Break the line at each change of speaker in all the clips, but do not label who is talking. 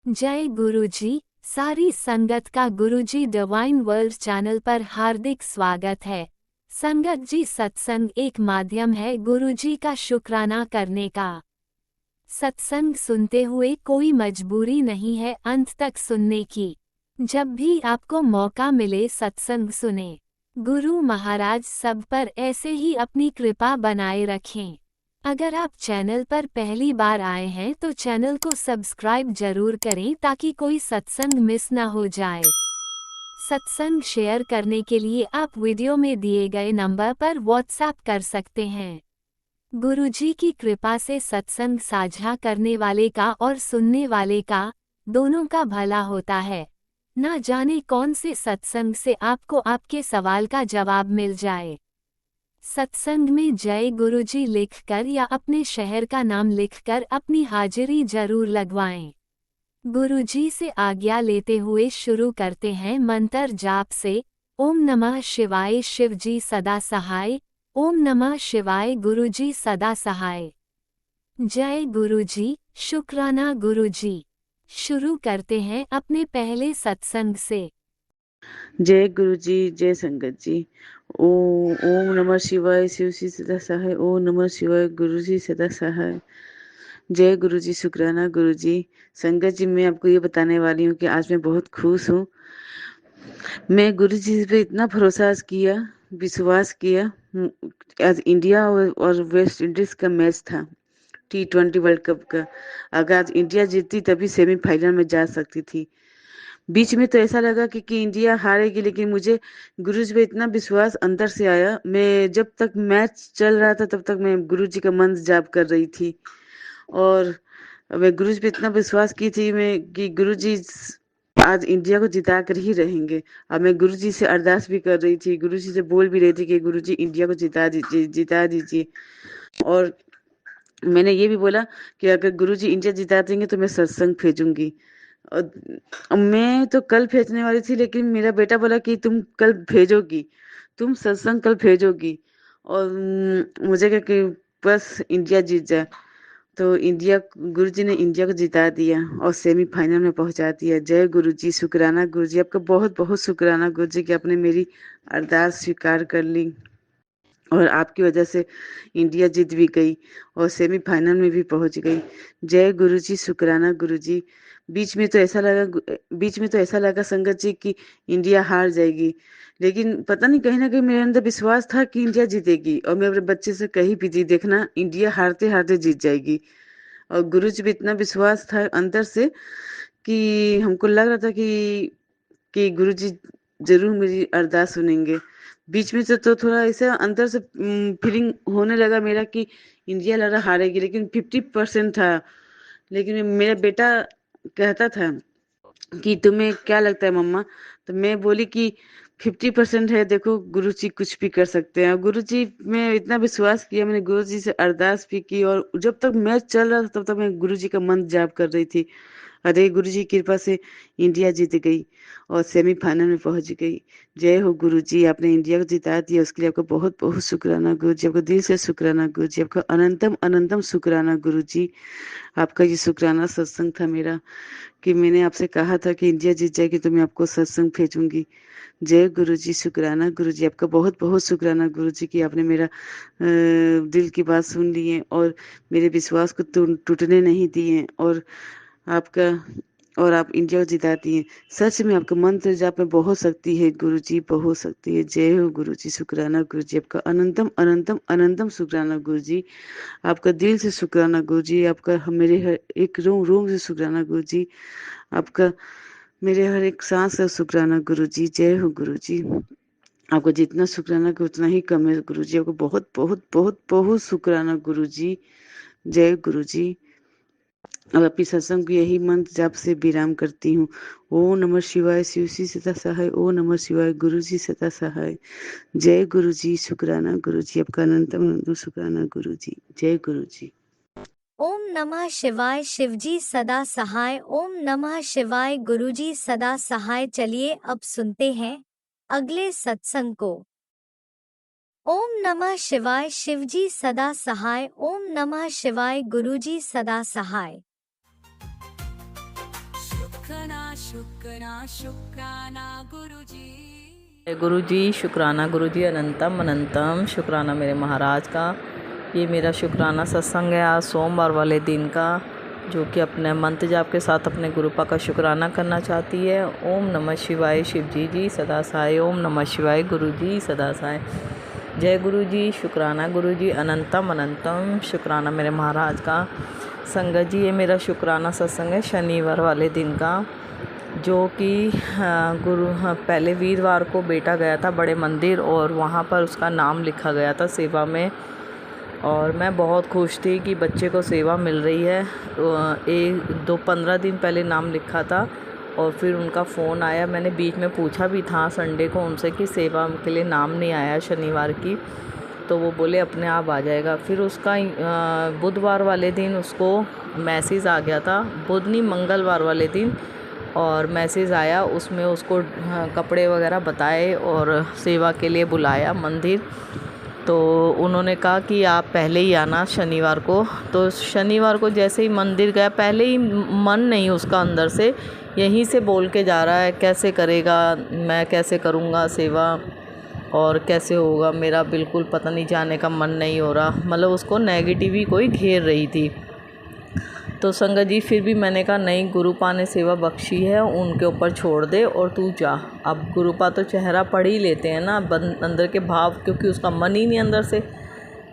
जय गुरुजी। सारी संगत का गुरुजी डिवाइन वर्ल्ड चैनल पर हार्दिक स्वागत है। संगत जी, सत्संग एक माध्यम है गुरुजी का शुक्राना करने का। सत्संग सुनते हुए कोई मजबूरी नहीं है अंत तक सुनने की। जब भी आपको मौका मिले सत्संग सुने। गुरु महाराज सब पर ऐसे ही अपनी कृपा बनाए रखें। अगर आप चैनल पर पहली बार आए हैं तो चैनल को सब्सक्राइब जरूर करें ताकि कोई सत्संग मिस ना हो जाए। सत्संग शेयर करने के लिए आप वीडियो में दिए गए नंबर पर व्हाट्सएप कर सकते हैं। गुरुजी की कृपा से सत्संग साझा करने वाले का और सुनने वाले का दोनों का भला होता है। ना जाने कौन से सत्संग से आपको आपके सवाल का जवाब मिल जाए। सत्संग में जय गुरुजी लिखकर या अपने शहर का नाम लिखकर अपनी हाजिरी जरूर लगवाएं। गुरुजी से आज्ञा लेते हुए शुरू करते हैं मंत्र जाप से। ओम नमः शिवाय, शिवजी सदा सहाय। ओम नमः शिवाय, गुरुजी सदा सहाय। जय गुरुजी, शुक्राना गुरुजी। शुरू करते हैं अपने पहले सत्संग से।
जय गुरु जी, जय संगत जी। ओम नमः शिवाय, शिव जी सदा सहाय। ओम नमः शिवाय, गुरु जी सदा सहाय। जय गुरु जी, शुक्राना गुरु जी। संगत जी, मैं आपको ये बताने वाली हूँ कि आज मैं बहुत खुश हूँ। मैं गुरु जी पे इतना भरोसा किया, विश्वास किया। आज इंडिया और वेस्ट इंडीज का मैच था, T20 वर्ल्ड कप का। अगर आज इंडिया जीतती तभी सेमीफाइनल में जा सकती थी। बीच में तो ऐसा लगा कि इंडिया हारेगी, लेकिन मुझे गुरुजी पे इतना विश्वास अंदर से आया। मैं जब तक मैच चल रहा था तब तक मैं गुरुजी का मंत्र जाप कर रही थी, और मैं गुरुजी पे इतना विश्वास की थी मैं कि गुरुजी आज इंडिया को जिता कर ही रहेंगे। अब मैं गुरुजी से अरदास भी कर रही थी, गुरुजी से बोल भी रही थी कि गुरुजी इंडिया को जिता दीजिए, जिता दीजिए। और मैंने ये भी बोला कि अगर गुरुजी इंडिया जिता देंगे तो मैं सत्संग भेजूंगी। मैं तो कल भेजने वाली थी, लेकिन मेरा बेटा बोला कि तुम कल भेजोगी, तुम सत्संग कल भेजोगी। और मुझे क्या कि बस इंडिया जीत जाए। तो इंडिया, गुरुजी ने इंडिया को जिता दिया और सेमीफाइनल में पहुंचा दिया। जय गुरुजी, शुक्राना गुरुजी, आपका बहुत बहुत शुक्राना गुरुजी कि आपने मेरी अरदास स्वीकार कर ली और आपकी वजह से इंडिया जीत भी गई और सेमीफाइनल में भी पहुंच गई। जय गुरुजी, शुक्राना गुरुजी। बीच में तो ऐसा लगा संगत जी कि इंडिया हार जाएगी, लेकिन पता नहीं कहीं ना कहीं मेरे अंदर विश्वास था कि इंडिया जीतेगी। और मैं अपने बच्चे से कही भी थी, देखना इंडिया हारते हारते जीत जाएगी। और गुरुजी भी इतना विश्वास था अंदर से कि हमको लग रहा था कि गुरुजी जरूर मेरी अरदास सुनेंगे। बीच में से तो थोड़ा ऐसा अंदर से फीलिंग होने लगा मेरा कि इंडिया लग रहा हारेगी, लेकिन 50% था। लेकिन मेरा बेटा कहता था कि तुम्हें क्या लगता है मम्मा? तो मैं बोली कि 50% है, देखो गुरुजी कुछ भी कर सकते हैं। गुरुजी में इतना विश्वास किया, मैंने गुरुजी से अरदास भी की, और जब तक मैच चल रहा था तब तक मैं गुरुजी का मंत्र जाप कर रही थी। अरे गुरुजी की कृपा से इंडिया जीत गई और सेमीफाइनल में पहुंच गई। जय हो गुरुजी, आपने इंडिया को जिता दिया, उसके लिए आपका बहुत बहुत शुक्राना गुरुजी। आपका दिल से शुक्राना गुरुजी, आपका अनंतम अनंतम शुक्राना गुरुजी। आपका ये शुक्राना सत्संग था मेरा कि मैंने आपसे कहा था कि इंडिया जीत जाएगी तो मैं आपको सत्संग भेजूंगी। जय गुरुजी, शुक्राना गुरुजी, आपका बहुत बहुत शुक्राना गुरुजी कि आपने मेरा दिल की बात सुन ली है और मेरे विश्वास को टूटने नहीं दिए, आपका और आप इंडिया को जिताती हैं। सच में आपका मंत्र जाप में बहुत शक्ति है गुरुजी, बहुत शक्ति है। जय हो गुरुजी, शुक्राना गुरुजी, आपका अनंतम अनंतम अनंतम शुक्राना गुरुजी। आपका दिल से शुक्राना गुरुजी, आपका मेरे हर एक रोम रोम से शुक्राना गुरुजी, आपका मेरे हर एक सांस का शुक्राना गुरुजी। जय हो गुरुजी, आपको जितना शुक्राना कि उतना ही कम है गुरुजी। आपको बहुत बहुत बहुत बहुत शुक्राना गुरुजी। जय गुरुजी। अब अपनी सत्संग को यही मंत्र जाप से विराम करती हूँ। ओम नमः शिवाय, शिव जी सदा सहाय। ओम नमः शिवाय, गुरु जी सदा सहाय। जय गुरु जी, शुक्राना गुरु जी, आपका अनंतम अनंतम शुक्राना गुरु जी। जय गुरु जी।
ओम नमः शिवाय, शिवजी सदा सहाय। ओम नमः शिवाय, गुरुजी सदा सहाय। चलिए अब सुनते हैं अगले सत्संग को। ओम नमः शिवाय, शिवजी सदा सहाय। ओम नमः शिवाय, गुरुजी सदा सहाय।
शुक्राना गुरुजी।
गुरुजी शुक्राना, गुरुजी अनंतम अनंतम शुक्राना मेरे महाराज का। ये मेरा शुक्राना सत्संग है आज सोमवार वाले दिन का, जो कि अपने मंत्र जाप के साथ अपने गुरुपा का शुक्राना करना चाहती है। ओम नमः शिवाय शिवजी जी सदा साय, ओम नमः शिवाय गुरुजी सदा साय। जय गुरुजी शुक्राना, गुरुजी अनंतम अनंतम शुक्राना मेरे महाराज का। संगत जी, ये मेरा शुक्राना सत्संग है शनिवार वाले दिन का, जो कि पहले वीरवार को बेटा गया था बड़े मंदिर और वहाँ पर उसका नाम लिखा गया था सेवा में, और मैं बहुत खुश थी कि बच्चे को सेवा मिल रही है। 15 दिन पहले नाम लिखा था और फिर उनका फ़ोन आया। मैंने बीच में पूछा भी था संडे को उनसे कि सेवा के लिए नाम नहीं आया शनिवार की, तो वो बोले अपने आप आ जाएगा। फिर उसका बुधवार वाले दिन उसको मैसेज आ गया था, बुध नहीं मंगलवार वाले दिन, और मैसेज आया उसमें उसको कपड़े वगैरह बताए और सेवा के लिए बुलाया मंदिर। तो उन्होंने कहा कि आप पहले ही आना शनिवार को। तो शनिवार को जैसे ही मंदिर गया, पहले ही मन नहीं उसका अंदर से, यहीं से बोल के जा रहा है कैसे करेगा, मैं कैसे करूँगा सेवा और कैसे होगा मेरा, बिल्कुल पता नहीं, जाने का मन नहीं हो रहा। मतलब उसको नेगेटिव ही कोई घेर रही थी। तो संगत जी फिर भी मैंने कहा नहीं, गुरुपा ने सेवा बख्शी है, उनके ऊपर छोड़ दे और तू जा। अब गुरुपा तो चेहरा पढ़ ही लेते हैं ना अंदर के भाव, क्योंकि उसका मन ही नहीं अंदर से।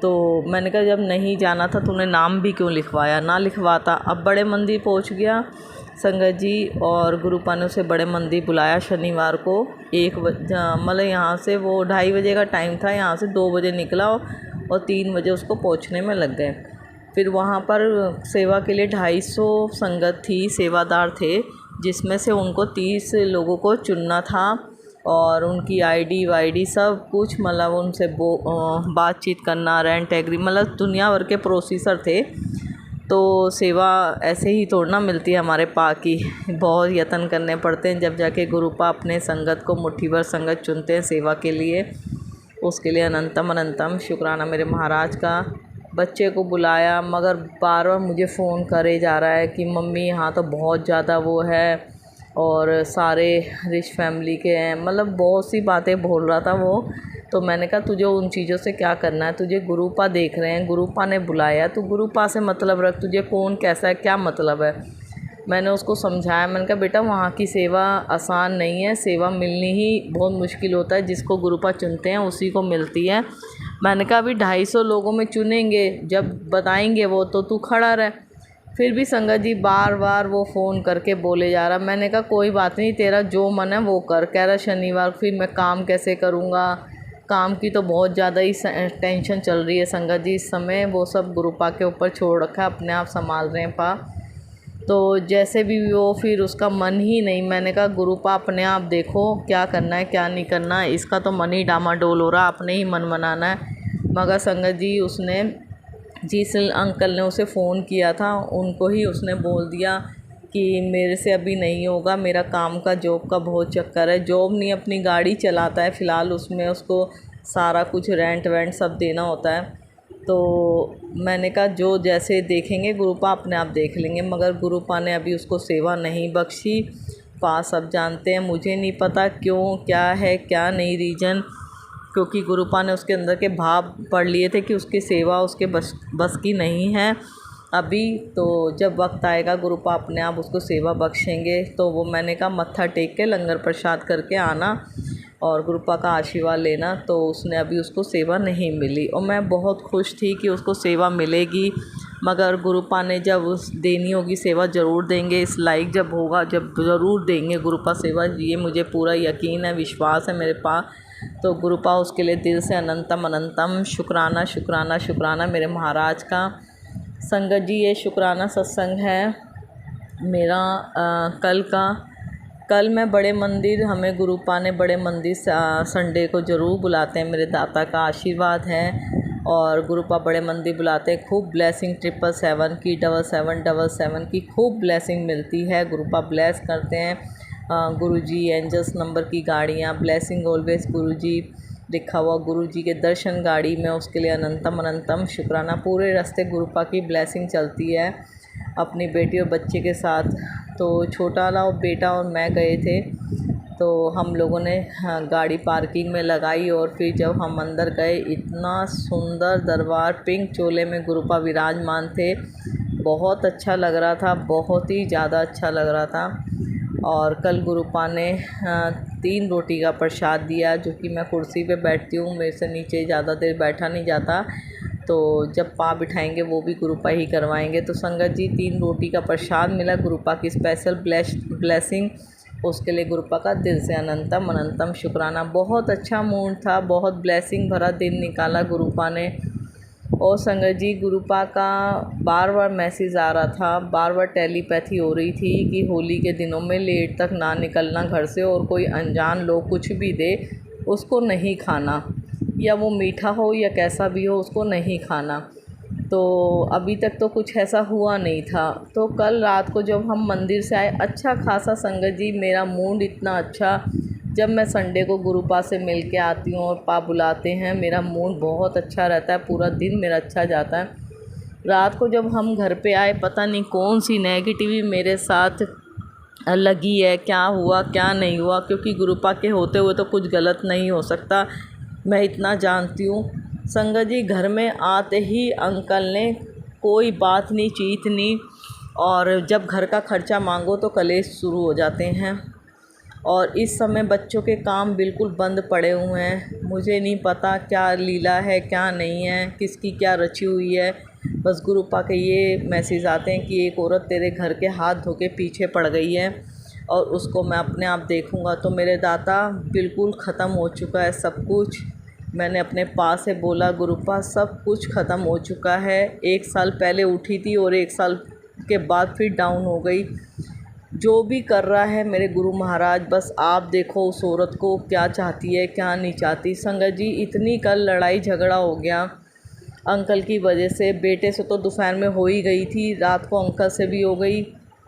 तो मैंने कहा जब नहीं जाना था तूने नाम भी क्यों लिखवाया, ना लिखवाता। अब बड़े मंदिर पहुंच गया संगत जी, और गुरुपा ने उसे बड़े मंदिर बुलाया शनिवार को। मतलब यहाँ से वो 2:30 बजे का टाइम था, यहाँ से 2 बजे निकला और 3 बजे उसको पहुँचने में लग गए। फिर वहाँ पर सेवा के लिए 250 संगत थी, सेवादार थे, जिसमें से उनको 30 लोगों को चुनना था और उनकी आईडी वाईडी सब कुछ, मतलब उनसे बातचीत करना, रेंट एग्री, मतलब दुनिया भर के प्रोसीजर थे। तो सेवा ऐसे ही थोड़ा ना मिलती है हमारे पास की, बहुत यत्न करने पड़ते हैं जब जाके गुरुपा अपने संगत को मुट्ठी भर संगत चुनते हैं सेवा के लिए। उसके लिए अनंतम अनंतम शुक्राना मेरे महाराज का। बच्चे को बुलाया, मगर बार बार मुझे फ़ोन करे जा रहा है कि मम्मी यहाँ तो बहुत ज़्यादा वो है और सारे रिच फैमिली के हैं, मतलब बहुत सी बातें बोल रहा था वो। तो मैंने कहा तुझे उन चीज़ों से क्या करना है, तुझे गुरुपा देख रहे हैं, गुरुपा ने बुलाया, तू गुरुपा से मतलब रख, तुझे कौन कैसा है क्या मतलब है। मैंने उसको समझाया, मैंने कहा बेटा वहाँ की सेवा आसान नहीं है, सेवा मिलनी ही बहुत मुश्किल होता है, जिसको गुरुपा चुनते हैं उसी को मिलती है। मैंने कहा अभी 250 लोगों में चुनेंगे, जब बताएंगे वो तो तू खड़ा रह। फिर भी संगत जी बार बार वो फ़ोन करके बोले जा रहा। मैंने कहा कोई बात नहीं, तेरा जो मन है वो कर। कह रहा शनिवार फिर मैं काम कैसे करूँगा, काम की तो बहुत ज़्यादा ही टेंशन चल रही है संगत जी इस समय। वो सब गुरुपा के ऊपर छोड़ रखा है, अपने आप संभाल रहे हैं पा। तो जैसे भी वो, फिर उसका मन ही नहीं। मैंने कहा गुरुपा अपने आप देखो क्या करना है क्या नहीं करना है, इसका तो मन ही डामाडोल हो रहा, अपने ही मन मनाना है। मगर संगत जी उसने, जिस अंकल ने उसे फ़ोन किया था उनको ही उसने बोल दिया कि मेरे से अभी नहीं होगा, मेरा काम का जॉब का बहुत चक्कर है। जॉब नहीं, अपनी गाड़ी चलाता है फ़िलहाल, उसमें उसको सारा कुछ रेंट वेंट सब देना होता है। तो मैंने कहा जो जैसे देखेंगे गुरुपा अपने आप देख लेंगे। मगर गुरुपा ने अभी उसको सेवा नहीं बख्शी। पास सब जानते हैं, मुझे नहीं पता क्यों, क्या है क्या नहीं रीज़न, क्योंकि गुरुपा ने उसके अंदर के भाव पढ़ लिए थे कि उसकी सेवा उसके बस की नहीं है अभी। तो जब वक्त आएगा गुरुपा अपने आप उसको सेवा बख्शेंगे। तो वो मैंने कहा मत्था टेक के लंगर प्रसाद करके आना और गुरुपा का आशीर्वाद लेना। तो उसने अभी उसको सेवा नहीं मिली और मैं बहुत खुश थी कि उसको सेवा मिलेगी। मगर गुरुपा ने जब उस देनी होगी सेवा ज़रूर देंगे, इस लाइक जब होगा जब ज़रूर देंगे गुरुपा सेवा, ये मुझे पूरा यकीन है, विश्वास है मेरे पास। तो गुरुपा उसके लिए दिल से अनंतम अनंतम शुक्राना शुक्राना शुक्राना मेरे महाराज का। संगत जी ये शुक्राना सत्संग है मेरा कल का। कल मैं बड़े मंदिर, हमें गुरुपा ने बड़े मंदिर संडे को ज़रूर बुलाते हैं, मेरे दाता का आशीर्वाद है। और गुरुपा बड़े मंदिर बुलाते हैं, खूब ब्लेसिंग 777 की 7777 की खूब ब्लेसिंग मिलती है। गुरुपा ब्लेस करते हैं। गुरुजी एंजल्स नंबर की गाड़ियाँ, ब्लेसिंग ऑलवेज गुरुजी लिखा हुआ गुरुजी के दर्शन गाड़ी में, उसके लिए अनंतम अनंतम शुक्राना। पूरे रास्ते गुरुपा की ब्लेसिंग चलती है। अपनी बेटी और बच्चे के साथ तो छोटा वाला बेटा और मैं गए थे। तो हम लोगों ने गाड़ी पार्किंग में लगाई और फिर जब हम अंदर गए, इतना सुंदर दरबार, पिंक चोले में गुरुपा विराजमान थे। बहुत अच्छा लग रहा था, बहुत ही ज़्यादा अच्छा लग रहा था। और कल गुरुपा ने 3 रोटी का प्रसाद दिया, जो कि मैं कुर्सी पे बैठती हूँ, मेरे से नीचे ज़्यादा देर बैठा नहीं जाता, तो जब पाँव बिठाएंगे वो भी गुरुपा ही करवाएंगे। तो संगत जी 3 रोटी का प्रसाद मिला, गुरुपा की स्पेशल ब्लेसिंग, उसके लिए गुरुपा का दिल से अनंतम अनंतम शुक्राना। बहुत अच्छा मूड था, बहुत ब्लेसिंग भरा दिन निकाला गुरुपा ने। और संगत जी गुरुपा का बार बार मैसेज आ रहा था, बार बार टेलीपैथी हो रही थी कि होली के दिनों में लेट तक ना निकलना घर से, और कोई अनजान लोग कुछ भी दे उसको नहीं खाना, या वो मीठा हो या कैसा भी हो उसको नहीं खाना। तो अभी तक तो कुछ ऐसा हुआ नहीं था। तो कल रात को जब हम मंदिर से आए, अच्छा खासा संगत जी मेरा मूड इतना अच्छा, जब मैं संडे को गुरुपा से मिल के आती हूँ और पा बुलाते हैं, मेरा मूड बहुत अच्छा रहता है, पूरा दिन मेरा अच्छा जाता है। रात को जब हम घर पे आए, पता नहीं कौन सी नेगेटिविटी मेरे साथ लगी है, क्या हुआ क्या नहीं हुआ, क्योंकि गुरुपा के होते हुए तो कुछ गलत नहीं हो सकता, मैं इतना जानती हूँ। संगत जी घर में आते ही अंकल ने कोई बात नहीं, चीत नहीं, और जब घर का खर्चा मांगो तो कलेश शुरू हो जाते हैं। और इस समय बच्चों के काम बिल्कुल बंद पड़े हुए हैं, मुझे नहीं पता क्या लीला है क्या नहीं है, किसकी क्या रची हुई है। बस गुरुपा के ये मैसेज आते हैं कि एक औरत तेरे घर के हाथ धो के पीछे पड़ गई है और उसको मैं अपने आप देखूंगा। तो मेरे दाता बिल्कुल ख़त्म हो चुका है सब कुछ। मैंने अपने पा से बोला गुरुपा सब कुछ ख़त्म हो चुका है। 1 साल पहले उठी थी और 1 साल के बाद फिर डाउन हो गई। जो भी कर रहा है मेरे गुरु महाराज, बस आप देखो उस औरत को क्या चाहती है क्या नहीं चाहती। संगत जी इतनी कल लड़ाई झगड़ा हो गया अंकल की वजह से। बेटे से तो दोपहर में हो ही गई थी, रात को अंकल से भी हो गई,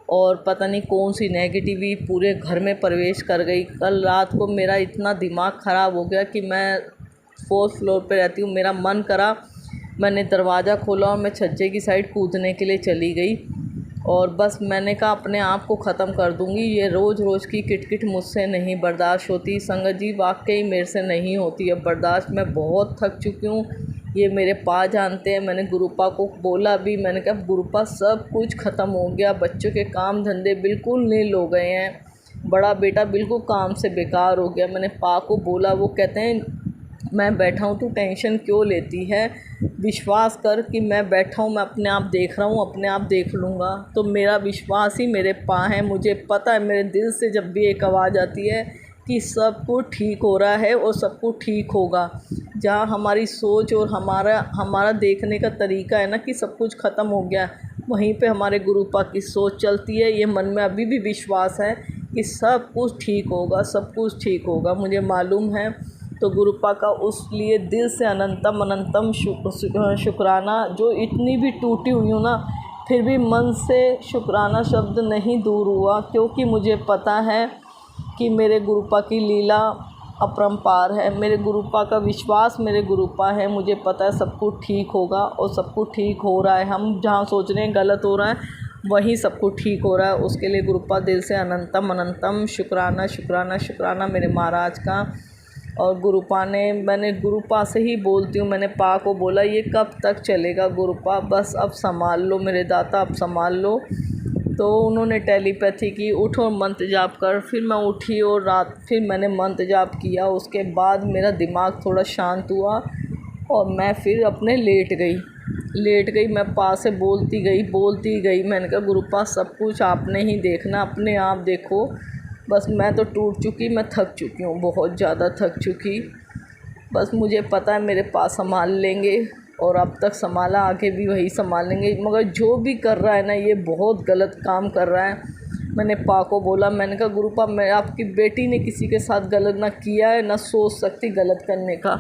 और पता नहीं कौन सी नेगेटिविटी पूरे घर में प्रवेश कर गई। कल रात को मेरा इतना दिमाग ख़राब हो गया कि मैं 4th फ्लोर पे रहती हूँ, मेरा मन करा मैंने दरवाज़ा खोला और मैं छज्जे की साइड कूदने के लिए चली गई, और बस मैंने कहा अपने आप को ख़त्म कर दूँगी, ये रोज़ रोज़ की किटकिट मुझसे नहीं बर्दाश्त होती। संगत जी वाकई मेरे से नहीं होती अब बर्दाश्त, मैं बहुत थक चुकी हूँ, ये मेरे पा जानते हैं। मैंने गुरुपा को बोला भी, मैंने कहा गुरुपा सब कुछ ख़त्म हो गया, बच्चों के काम धंधे बिल्कुल नील हो गए हैं, बड़ा बेटा बिल्कुल काम से बेकार हो गया। मैंने पा को बोला, वो कहते हैं मैं बैठा हूँ तू टेंशन क्यों लेती है, विश्वास कर कि मैं बैठा हूँ, मैं अपने आप देख रहा हूँ, अपने आप देख लूँगा। तो मेरा विश्वास ही मेरे पा है, मुझे पता है मेरे दिल से जब भी एक आवाज़ आती है कि सब कुछ ठीक हो रहा है और सब कुछ ठीक होगा। जहाँ हमारी सोच और हमारा देखने का तरीका है ना कि सब कुछ ख़त्म हो गया, वहीं पे हमारे गुरुपा की सोच चलती है। ये मन में अभी भी विश्वास है कि सब कुछ ठीक होगा, सब कुछ ठीक होगा, मुझे मालूम है। तो गुरुपा का उस लिए दिल से अनंतम अनंतम शुक्राना। जो इतनी भी टूटी हुई हूँ ना, फिर भी मन से शुक्राना शब्द नहीं दूर हुआ, क्योंकि मुझे पता है कि मेरे गुरुपा की लीला अपरंपार है, मेरे गुरुपा का विश्वास मेरे गुरुपा है। मुझे पता है सब कुछ ठीक होगा और सब कुछ ठीक हो रहा है। हम जहाँ सोच रहे हैं गलत हो रहा है, वहीं सब कुछ ठीक हो रहा है। उसके लिए गुरुपा दिल से अनंतम अनंतम शुक्राना शुक्राना शुक्राना मेरे महाराज का। और गुरुपा ने, मैंने गुरुपा से ही बोलती हूँ, मैंने पा को बोला ये कब तक चलेगा गुरुपा, बस अब संभाल लो मेरे दाता, अब संभाल लो। तो उन्होंने टेलीपैथी की, उठो मंत्र जाप कर। फिर मैं उठी और फिर मैंने मंत्र जाप किया। उसके बाद मेरा दिमाग थोड़ा शांत हुआ और मैं फिर अपने लेट गई। मैं पा से बोलती गई। मैंने कहा गुरुपा सब कुछ आपने ही देखना, अपने आप देखो, बस मैं तो टूट चुकी, मैं थक चुकी हूँ, बहुत ज़्यादा थक चुकी। बस मुझे पता है मेरे पास संभाल लेंगे, और अब तक संभाला, आगे भी वही संभालेंगे। मगर जो भी कर रहा है ना, ये बहुत गलत काम कर रहा है। मैंने पा को बोला, मैंने कहा गुरुपा मैं, आपकी बेटी ने किसी के साथ गलत ना किया है, ना सोच सकती गलत करने का,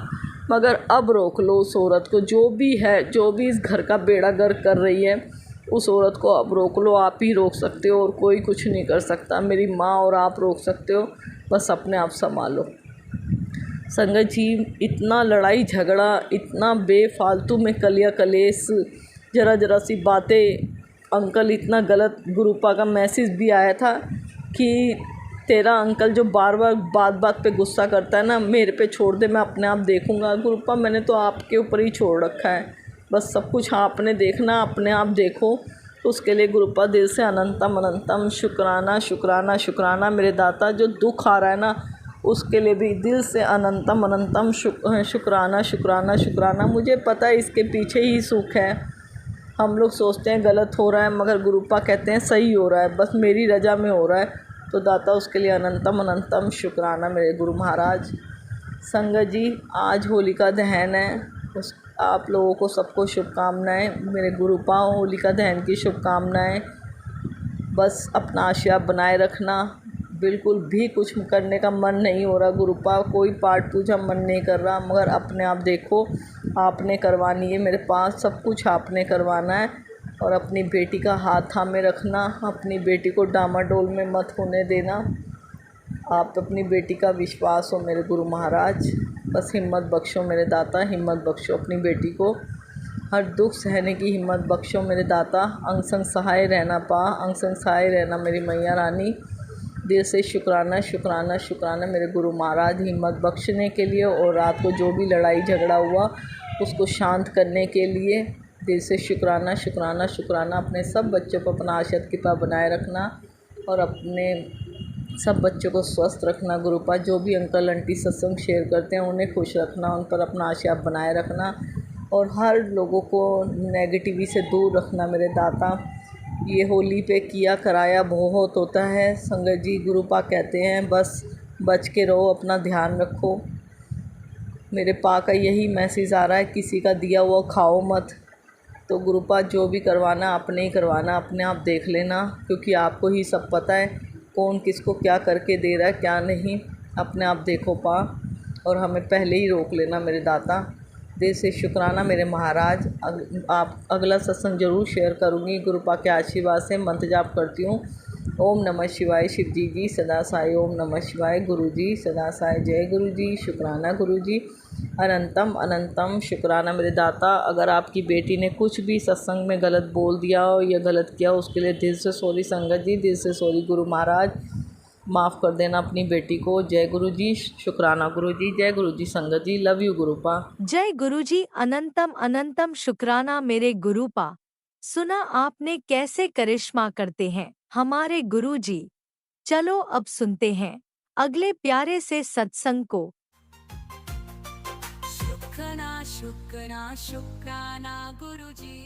मगर अब रोक लो उस औरत को, जो भी है, जो भी इस घर का बेड़ा गर्क कर रही है, उस औरत को अब रोक लो। आप ही रोक सकते हो और कोई कुछ नहीं कर सकता, मेरी माँ और आप रोक सकते हो, बस अपने आप संभालो। संगत जी इतना लड़ाई झगड़ा, इतना बेफालतू में कलिया कलेश, ज़रा सी बातें अंकल इतना गलत गुरुपा का मैसेज भी आया था कि तेरा अंकल जो बार बार बात बात पे गुस्सा करता है ना, मेरे पे छोड़ दे, मैं अपने आप देखूँगा। गुरुपा मैंने तो आपके ऊपर ही छोड़ रखा है, बस सब कुछ आपने देखना, अपने आप देखो। तो उसके लिए गुरुपा दिल से अनंतम अनंतम शुक्राना शुक्राना शुक्राना मेरे दाता। जो दुख आ रहा है ना, उसके लिए भी दिल से अनंतम अनंतम शुक्राना शुक्राना शुक्राना। मुझे पता है इसके पीछे ही सुख है। हम लोग सोचते हैं गलत हो रहा है, मगर गुरुपा कहते हैं सही हो रहा है, बस मेरी रजा में हो रहा है। तो दाता उसके लिए अनंतम अनंतम शुक्राना मेरे गुरु महाराज। संगत जी, आज होलिका दहन है, उस आप लोगों को सबको शुभकामनाएं। मेरे गुरुपा होलिका दहन की शुभकामनाएं। बस अपना आशीर्वाद बनाए रखना। बिल्कुल भी कुछ करने का मन नहीं हो रहा गुरुपा, कोई पाठ पूजा मन नहीं कर रहा, मगर अपने आप देखो, आपने करवानी है। मेरे पास सब कुछ आपने करवाना है। और अपनी बेटी का हाथ थामे रखना, अपनी बेटी को डामाडोल में मत होने देना। आप अपनी बेटी का विश्वास हो मेरे गुरु महाराज। बस हिम्मत बख्शो मेरे दाता, हिम्मत बख्शो अपनी बेटी को। हर दुख सहने की हिम्मत बख्शो मेरे दाता। अंग संग सहाय रहना पा, अंग संग सहाय रहना मेरी मैया रानी। दिल से शुक्राना शुक्राना शुक्राना मेरे गुरु महाराज, हिम्मत बख्शने के लिए और रात को जो भी लड़ाई झगड़ा हुआ उसको शांत करने के लिए दिल से शुक्राना शुक्राना शुक्राना। अपने सब बच्चों को अपना आशीर्वाद कृपा बनाए रखना और अपने सब बच्चों को स्वस्थ रखना गुरुपा। जो भी अंकल आंटी सत्संग शेयर करते हैं उन्हें खुश रखना, उन पर अपना आशीर्वाद बनाए रखना और हर लोगों को नेगेटिविटी से दूर रखना मेरे दाता। ये होली पे किया कराया बहुत होता है संगत जी। गुरुपा कहते हैं बस बच के रहो, अपना ध्यान रखो। मेरे पा का यही मैसेज आ रहा है, किसी का दिया हुआ खाओ मत। तो गुरुपा जो भी करवाना अपने ही करवाना, अपने आप देख लेना, क्योंकि आपको ही सब पता है कौन किसको क्या करके दे रहा है क्या नहीं। अपने आप देखो पा, और हमें पहले ही रोक लेना मेरे दाता। दिल से शुक्राना मेरे महाराज। आप अगला सत्संग जरूर शेयर करूँगी। गुरुपा के आशीर्वाद से मंत्र जाप करती हूँ। ओम नमः शिवाय शिव जी सदा साई। ओम नमः शिवाय गुरु जी सदा साई। जय गुरु जी, शुक्राना गुरु जी, अनंतम अनंतम शुक्राना मेरे दाता। अगर आपकी बेटी ने कुछ भी सत्संग में गलत बोल दिया हो या गलत किया हो, उसके लिए दिल से सॉरी संगत जी, दिल से सॉरी गुरु महाराज, माफ़ कर देना अपनी बेटी को। जय गुरु जी, शुक्राना गुरु जी, जय गुरु जी संगत जी, लव यू गुरुपा।
जय गुरुजी, अनंतम अनंतम शुक्राना मेरे गुरुपा। सुना आपने कैसे करिश्मा करते हैं हमारे गुरुजी। चलो अब सुनते हैं अगले प्यारे से सत्संग को।
शुक्राना शुक्राना शुक्राना गुरुजी।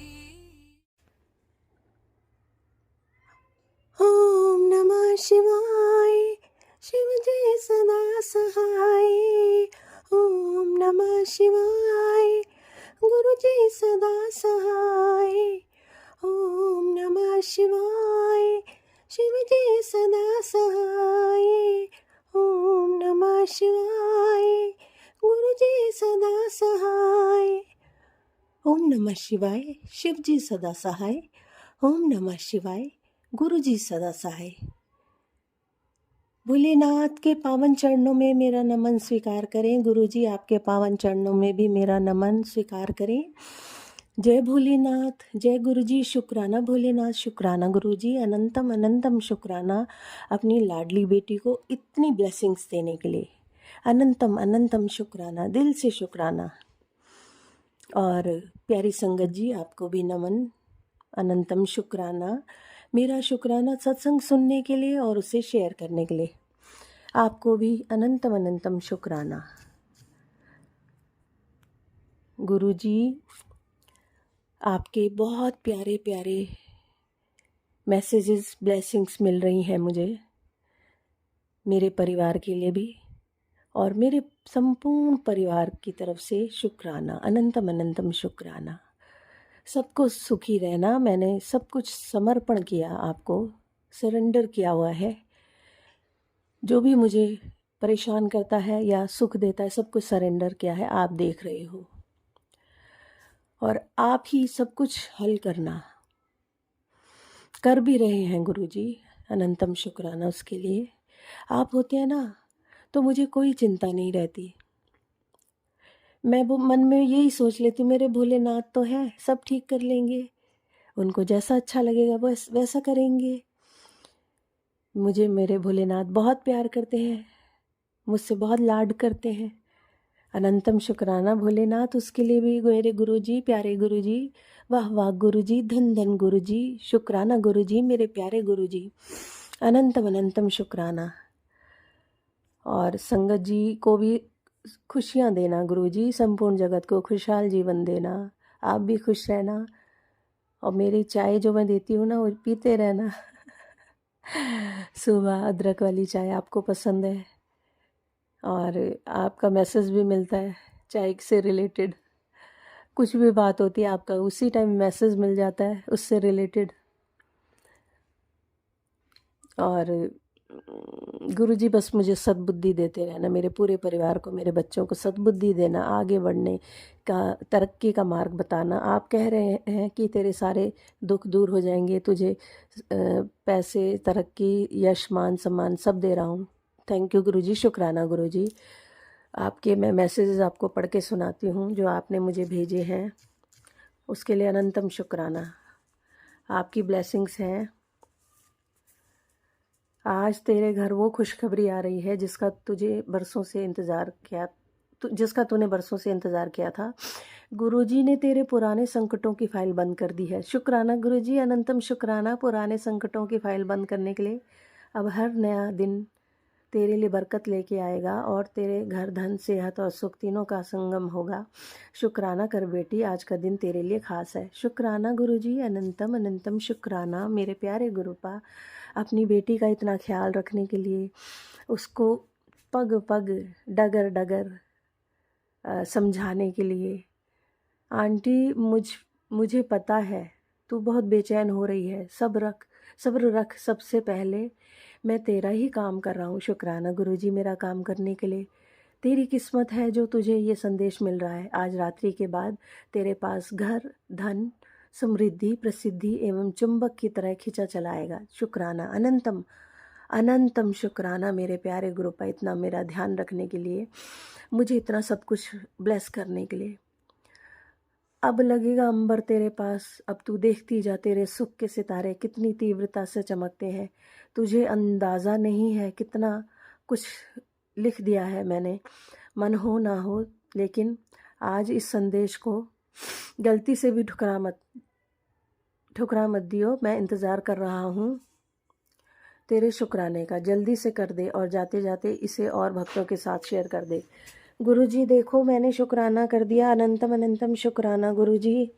ओम नमः शिवाय शिव जी सदा सहाय। ओम नमः शिवाय गुरु जी सदा सहाय। ओम नमः शिवाय शिव जी सदा सहाय। ओम नमः शिवाय गुरु जी सदा सहाय। ओम नमः शिवाय शिव जी सदा सहाय। ओम नमः शिवाय गुरु जी सदा सहाय। भोलेनाथ के पावन चरणों में मेरा नमन स्वीकार करें। गुरु जी आपके पावन चरणों में भी मेरा नमन स्वीकार करें। जय भोलेनाथ, जय गुरु जी। शुक्राना भोलेनाथ, शुक्राना गुरु जी, अनंतम अनंतम शुक्राना अपनी लाडली बेटी को इतनी ब्लेसिंग्स देने के लिए। अनंतम अनंतम शुक्राना, दिल से शुक्राना। और प्यारी संगत जी, आपको भी नमन, अनंतम शुक्राना। मेरा शुक्राना सत्संग सुनने के लिए और उसे शेयर करने के लिए। आपको भी अनंतम अनंतम शुक्राना। गुरु जी, आपके बहुत प्यारे प्यारे मैसेजेस, ब्लेसिंग्स मिल रही हैं मुझे, मेरे परिवार के लिए भी और मेरे संपूर्ण परिवार की तरफ से शुक्राना, अनंतम अनंतम शुक्राना। सबको सुखी रहना। मैंने सब कुछ समर्पण किया, आपको सरेंडर किया हुआ है। जो भी मुझे परेशान करता है या सुख देता है, सब कुछ सरेंडर किया है। आप देख रहे हो और आप ही सब कुछ हल करना, कर भी रहे हैं गुरु जी। अनंतम शुक्राना उसके लिए। आप होते हैं ना तो मुझे कोई चिंता नहीं रहती। मैं वो मन में यही सोच लेती हूँ, मेरे भोलेनाथ तो हैं, सब ठीक कर लेंगे। उनको जैसा अच्छा लगेगा वैसा करेंगे। मुझे मेरे भोलेनाथ बहुत प्यार करते हैं, मुझसे बहुत लाड करते हैं। अनंतम शुक्राना भोलेनाथ, उसके लिए भी मेरे गुरुजी, प्यारे गुरुजी, वाह वाह गुरुजी, धन धन गुरुजी, शुक्राना गुरुजी, मेरे प्यारे गुरुजी, अनंतम अनंतम शुक्राना। और संगत जी को भी खुशियाँ देना गुरुजी, संपूर्ण जगत को खुशहाल जीवन देना, आप भी खुश रहना। और मेरी चाय जो मैं देती हूँ ना, वो पीते रहना। सुबह अदरक वाली चाय आपको पसंद है, और आपका मैसेज भी मिलता है चाय से रिलेटेड। कुछ भी बात होती है आपका उसी टाइम मैसेज मिल जाता है उससे रिलेटेड। और गुरुजी बस मुझे सद्बुद्धि देते रहना, मेरे पूरे परिवार को, मेरे बच्चों को सद्बुद्धि देना, आगे बढ़ने का, तरक्की का मार्ग बताना। आप कह रहे हैं कि तेरे सारे दुख दूर हो जाएंगे, तुझे पैसे, तरक्की, यश, मान, सम्मान सब दे रहा हूँ। थैंक यू गुरुजी, शुक्राना गुरुजी। आपके मैं मैसेजेस आपको पढ़ के सुनाती हूँ जो आपने मुझे भेजे हैं, उसके लिए अनंतम शुक्राना। आपकी ब्लेसिंग्स हैं। आज तेरे घर वो खुशखबरी आ रही है जिसका तुझे बरसों से इंतज़ार किया, जिसका तूने बरसों से इंतज़ार किया था। गुरुजी ने तेरे पुराने संकटों की फाइल बंद कर दी है। शुक्राना गुरुजी, अनंतम शुक्राना पुराने संकटों की फाइल बंद करने के लिए। अब हर नया दिन तेरे लिए बरकत लेके आएगा और तेरे घर धन, सेहत और सुख तीनों का संगम होगा। शुक्राना कर बेटी, आज का दिन तेरे लिए खास है। शुक्राना गुरुजी, अनंतम अनंतम शुक्राना मेरे प्यारे गुरुपा, अपनी बेटी का इतना ख्याल रखने के लिए, उसको पग पग, डगर डगर समझाने के लिए। आंटी, मुझे पता है तू बहुत बेचैन हो रही है, सब्र रख। सबसे पहले मैं तेरा ही काम कर रहा हूँ। शुक्राना गुरुजी मेरा काम करने के लिए। तेरी किस्मत है जो तुझे ये संदेश मिल रहा है। आज रात्रि के बाद तेरे पास घर, धन, समृद्धि, प्रसिद्धि एवं चुंबक की तरह खिंचा चलाएगा। शुक्राना, अनंतम अनंतम शुक्राना मेरे प्यारे गुरुपा, इतना मेरा ध्यान रखने के लिए, मुझे इतना सब कुछ ब्लेस करने के लिए। अब लगेगा अंबर तेरे पास, अब तू देखती जा, तेरे सुख के सितारे कितनी तीव्रता से चमकते हैं। तुझे अंदाज़ा नहीं है कितना कुछ लिख दिया है मैंने, मन हो ना हो, लेकिन आज इस संदेश को गलती से भी ठुकरा मत दियो। मैं इंतज़ार कर रहा हूँ तेरे शुक्राने का, जल्दी से कर दे और जाते जाते इसे और भक्तों के साथ शेयर कर दे। गुरुजी देखो, मैंने शुक्राना कर दिया। अनंतम अनंतम शुक्राना गुरुजी,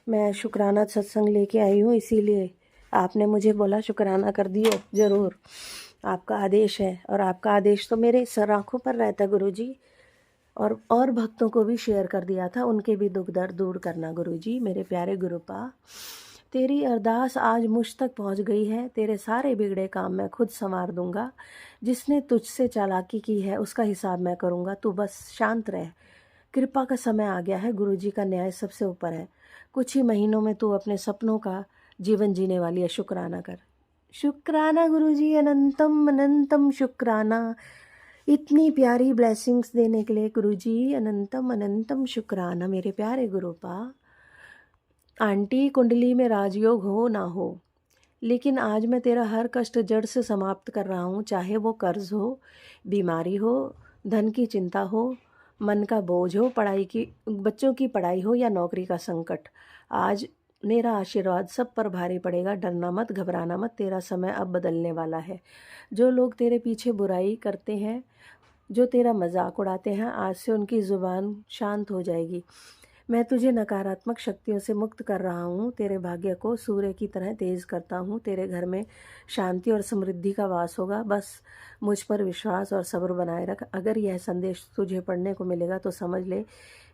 मैं शुक्राना सत्संग लेके आई हूँ, इसीलिए आपने मुझे बोला शुक्राना कर दियो। ज़रूर, आपका आदेश है, और आपका आदेश तो मेरे सर आँखों पर रहता गुरुजी। और भक्तों को भी शेयर कर दिया था, उनके भी दुख दर्द दूर करना गुरुजी। मेरे प्यारे गुरुपा, तेरी अरदास आज मुझ तक पहुंच गई है। तेरे सारे बिगड़े काम मैं खुद संवार दूंगा। जिसने तुझसे चालाकी की है उसका हिसाब मैं करूंगा, तू बस शांत रह। कृपा का समय आ गया है, गुरुजी का न्याय सबसे ऊपर है। कुछ ही महीनों में तू अपने सपनों का जीवन जीने वाली है। शुक्राना कर। शुक्राना गुरुजी, अनंतम अनंतम शुक्राना, इतनी प्यारी ब्लेसिंग्स देने के लिए गुरुजी, अनंतम अनंतम शुक्राना मेरे प्यारे गुरुपा। आंटी, कुंडली में राजयोग हो ना हो, लेकिन आज मैं तेरा हर कष्ट जड़ से समाप्त कर रहा हूँ। चाहे वो कर्ज हो, बीमारी हो, धन की चिंता हो, मन का बोझ हो, बच्चों की पढ़ाई हो या नौकरी का संकट, आज मेरा आशीर्वाद सब पर भारी पड़ेगा। डरना मत, घबराना मत, तेरा समय अब बदलने वाला है। जो लोग तेरे पीछे बुराई करते हैं, जो तेरा मजाक उड़ाते हैं, आज से उनकी ज़ुबान शांत हो जाएगी। मैं तुझे नकारात्मक शक्तियों से मुक्त कर रहा हूँ। तेरे भाग्य को सूर्य की तरह तेज करता हूँ। तेरे घर में शांति और समृद्धि का वास होगा। बस मुझ पर विश्वास और सब्र बनाए रख। अगर यह संदेश तुझे पढ़ने को मिलेगा तो समझ ले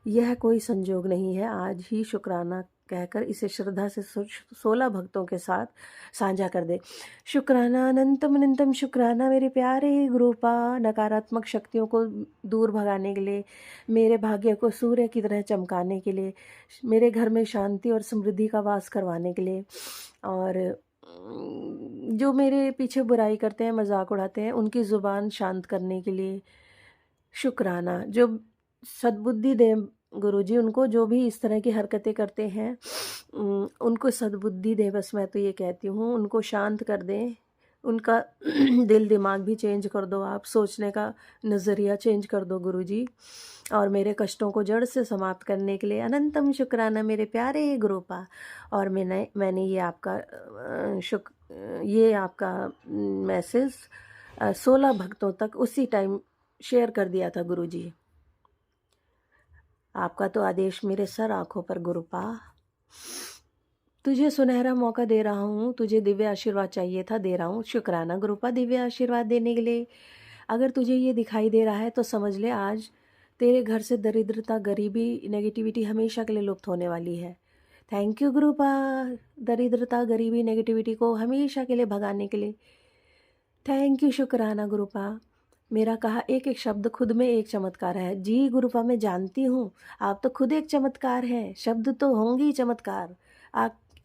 यह कोई संजोग नहीं है। आज ही शुक्राना कहकर इसे श्रद्धा से 16 भक्तों के साथ साझा कर दे। शुक्राना, अनंतम अनंतम शुक्राना मेरे प्यारे गुरुपा, नकारात्मक शक्तियों को दूर भगाने के लिए, मेरे भाग्य को सूर्य की तरह चमकाने के लिए, मेरे घर में शांति और समृद्धि का वास करवाने के लिए, और जो मेरे पीछे बुराई करते हैं, मजाक उड़ाते हैं, उनकी ज़ुबान शांत करने के लिए। शुक्राना, जो सद्बुद्धि दे गुरुजी उनको जो भी इस तरह की हरकतें करते हैं उनको सद्बुद्धि दे, बस मैं तो ये कहती हूँ। उनको शांत कर दें, उनका दिल दिमाग भी चेंज कर दो, आप सोचने का नज़रिया चेंज कर दो गुरुजी। और मेरे कष्टों को जड़ से समाप्त करने के लिए अनंतम शुक्राना मेरे प्यारे गुरुपा। और मैंने ये आपका मैसेज 16 भक्तों तक उसी टाइम शेयर कर दिया था गुरुजी। आपका तो आदेश मेरे सर आँखों पर गुरुपा। तुझे सुनहरा मौका दे रहा हूँ, तुझे दिव्य आशीर्वाद चाहिए था, दे रहा हूँ। शुक्राना गुरुपा दिव्य आशीर्वाद देने के लिए। अगर तुझे ये दिखाई दे रहा है तो समझ ले आज तेरे घर से दरिद्रता, गरीबी, नेगेटिविटी हमेशा के लिए लुप्त होने वाली है। थैंक यू गुरुपा, दरिद्रता, गरीबी, नेगेटिविटी को हमेशा के लिए भगाने के लिए। थैंक यू शुक्राना गुरुपा। मेरा कहा एक एक शब्द खुद में एक चमत्कार है। जी गुरुपा, मैं जानती हूँ आप तो खुद एक चमत्कार हैं। शब्द तो होंगे ही चमत्कार,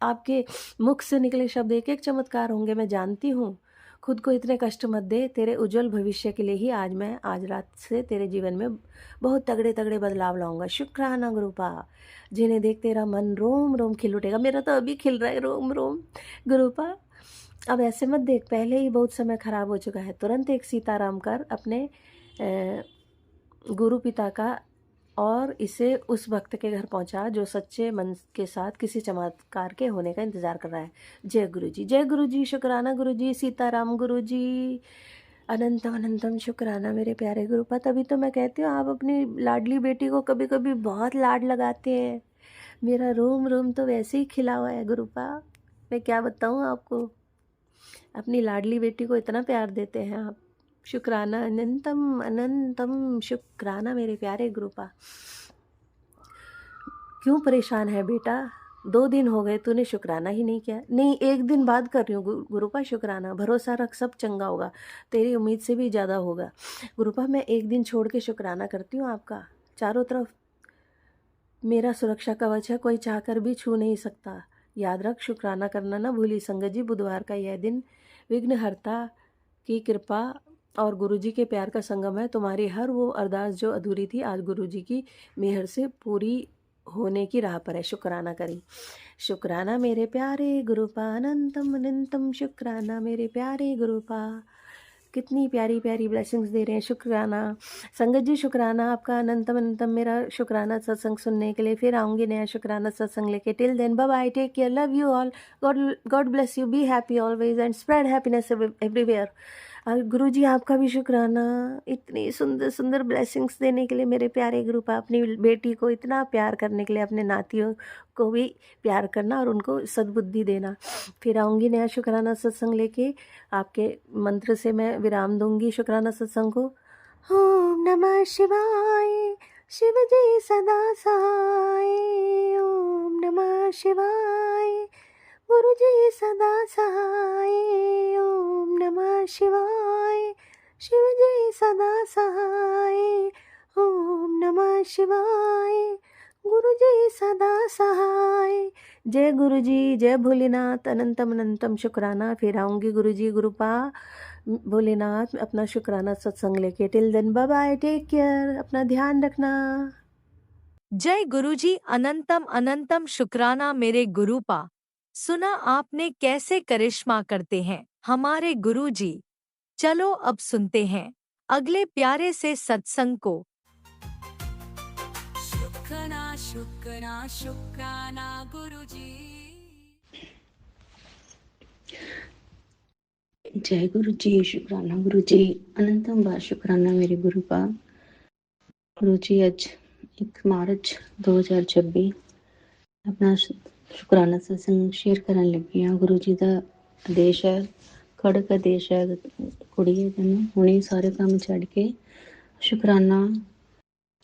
आपके मुख से निकले शब्द एक एक चमत्कार होंगे, मैं जानती हूँ। खुद को इतने कष्ट मत दे, तेरे उज्जवल भविष्य के लिए ही आज रात से तेरे जीवन में बहुत तगड़े तगड़े बदलाव लाऊंगा। शुक्राना गुरुपा, जिन्हें देख तेरा मन रोम रोम खिल उठेगा। मेरा तो अभी खिल रहा है रोम रोम गुरुपा। अब ऐसे मत देख, पहले ही बहुत समय खराब हो चुका है। तुरंत एक सीताराम कर अपने गुरु पिता का और इसे उस भक्त के घर पहुंचा जो सच्चे मन के साथ किसी चमत्कार के होने का इंतज़ार कर रहा है। जय गुरु जी, जय गुरु जी, शुक्राना गुरु जी, सीताराम गुरु जी, अनंतम अनंतम शुक्राना मेरे प्यारे गुरुपा। तभी तो मैं कहती हूँ आप अपनी लाडली बेटी को कभी कभी बहुत लाड लगाते हैं। मेरा रोम रोम तो वैसे ही खिला हुआ है गुरुपा, मैं क्या बताऊँ आपको। अपनी लाडली बेटी को इतना प्यार देते हैं आप। शुक्राना, अनंतम अनंतम शुक्राना मेरे प्यारे गुरुपा। क्यों परेशान है बेटा? 2 दिन हो गए तूने शुक्राना ही नहीं किया। नहीं, 1 दिन बाद कर रही हूँ गुरुपा शुक्राना। भरोसा रख, सब चंगा होगा, तेरी उम्मीद से भी ज़्यादा होगा गुरुपा। मैं 1 दिन छोड़ के शुक्राना करती हूँ आपका। चारों तरफ मेरा सुरक्षा कवच है, कोई चाहकर भी छू नहीं सकता। याद रख, शुक्राना करना ना भूली संगत जी। बुधवार का यह दिन विघ्नहर्ता की कृपा और गुरुजी के प्यार का संगम है। तुम्हारी हर वो अरदास जो अधूरी थी आज गुरुजी की मेहर से पूरी होने की राह पर है। शुक्राना करें। शुक्राना मेरे प्यारे गुरुपा, अनंतम अनंतम शुक्राना मेरे प्यारे गुरुपा। कितनी प्यारी प्यारी ब्लेसिंग्स दे रहे हैं। शुक्राना संगत जी, शुक्राना आपका अनंतम अनंतम। मेरा शुक्राना सत्संग सुनने के लिए फिर आऊँगी नया शुक्राना सत्संग लेके। Till then bye bye, take care, love you all, God bless you, be happy always and spread happiness everywhere. और गुरु जी आपका भी शुक्राना, इतनी सुंदर सुंदर ब्लेसिंग्स देने के लिए मेरे प्यारे गुरुपा। अपनी बेटी को इतना प्यार करने के लिए, अपने नातियों को भी प्यार करना और उनको सद्बुद्धि देना। फिर आऊँगी नया शुक्राना सत्संग लेके। आपके मंत्र से मैं विराम दूंगी शुक्राना सत्संग को। ओम नमः शिवाय, शिव जी सदा सहाय। ओम नमः शिवाय, गुरु जी सदा सहाय। ओम नमः शिवाय, शिव जी सदा सहाय। ओम नमः शिवाय, गुरु जी सदा सहाय। जय गुरु जी, जय भोलेनाथ, अनंतम अनंतम शुक्राना। फिर आऊँगी गुरु जी गुरुपा भोलेनाथ अपना शुक्राना सत्संग लेके। Till then bye bye, take care, अपना ध्यान रखना।
जय गुरुजी, अनंतम अनंतम शुक्राना मेरे गुरुपा। सुना आपने कैसे करिश्मा करते हैं हमारे गुरुजी। चलो अब सुनते हैं अगले प्यारे से सत्संग को।
शुक्राना शुक्राना शुक्राना गुरुजी।
जय गुरु जी, शुक्राना गुरु जी, अनंतम बार शुक्राना मेरे गुरुपा। गुरु जी आज 1 मार्च 2026 अपना शुक्राना सत्संग शेयर करन लगी हाँ। गुरु जी का आदेश है, खड़क आदेश है, कुड़िए तेनू हुणे सारे काम छड़ के शुक्राना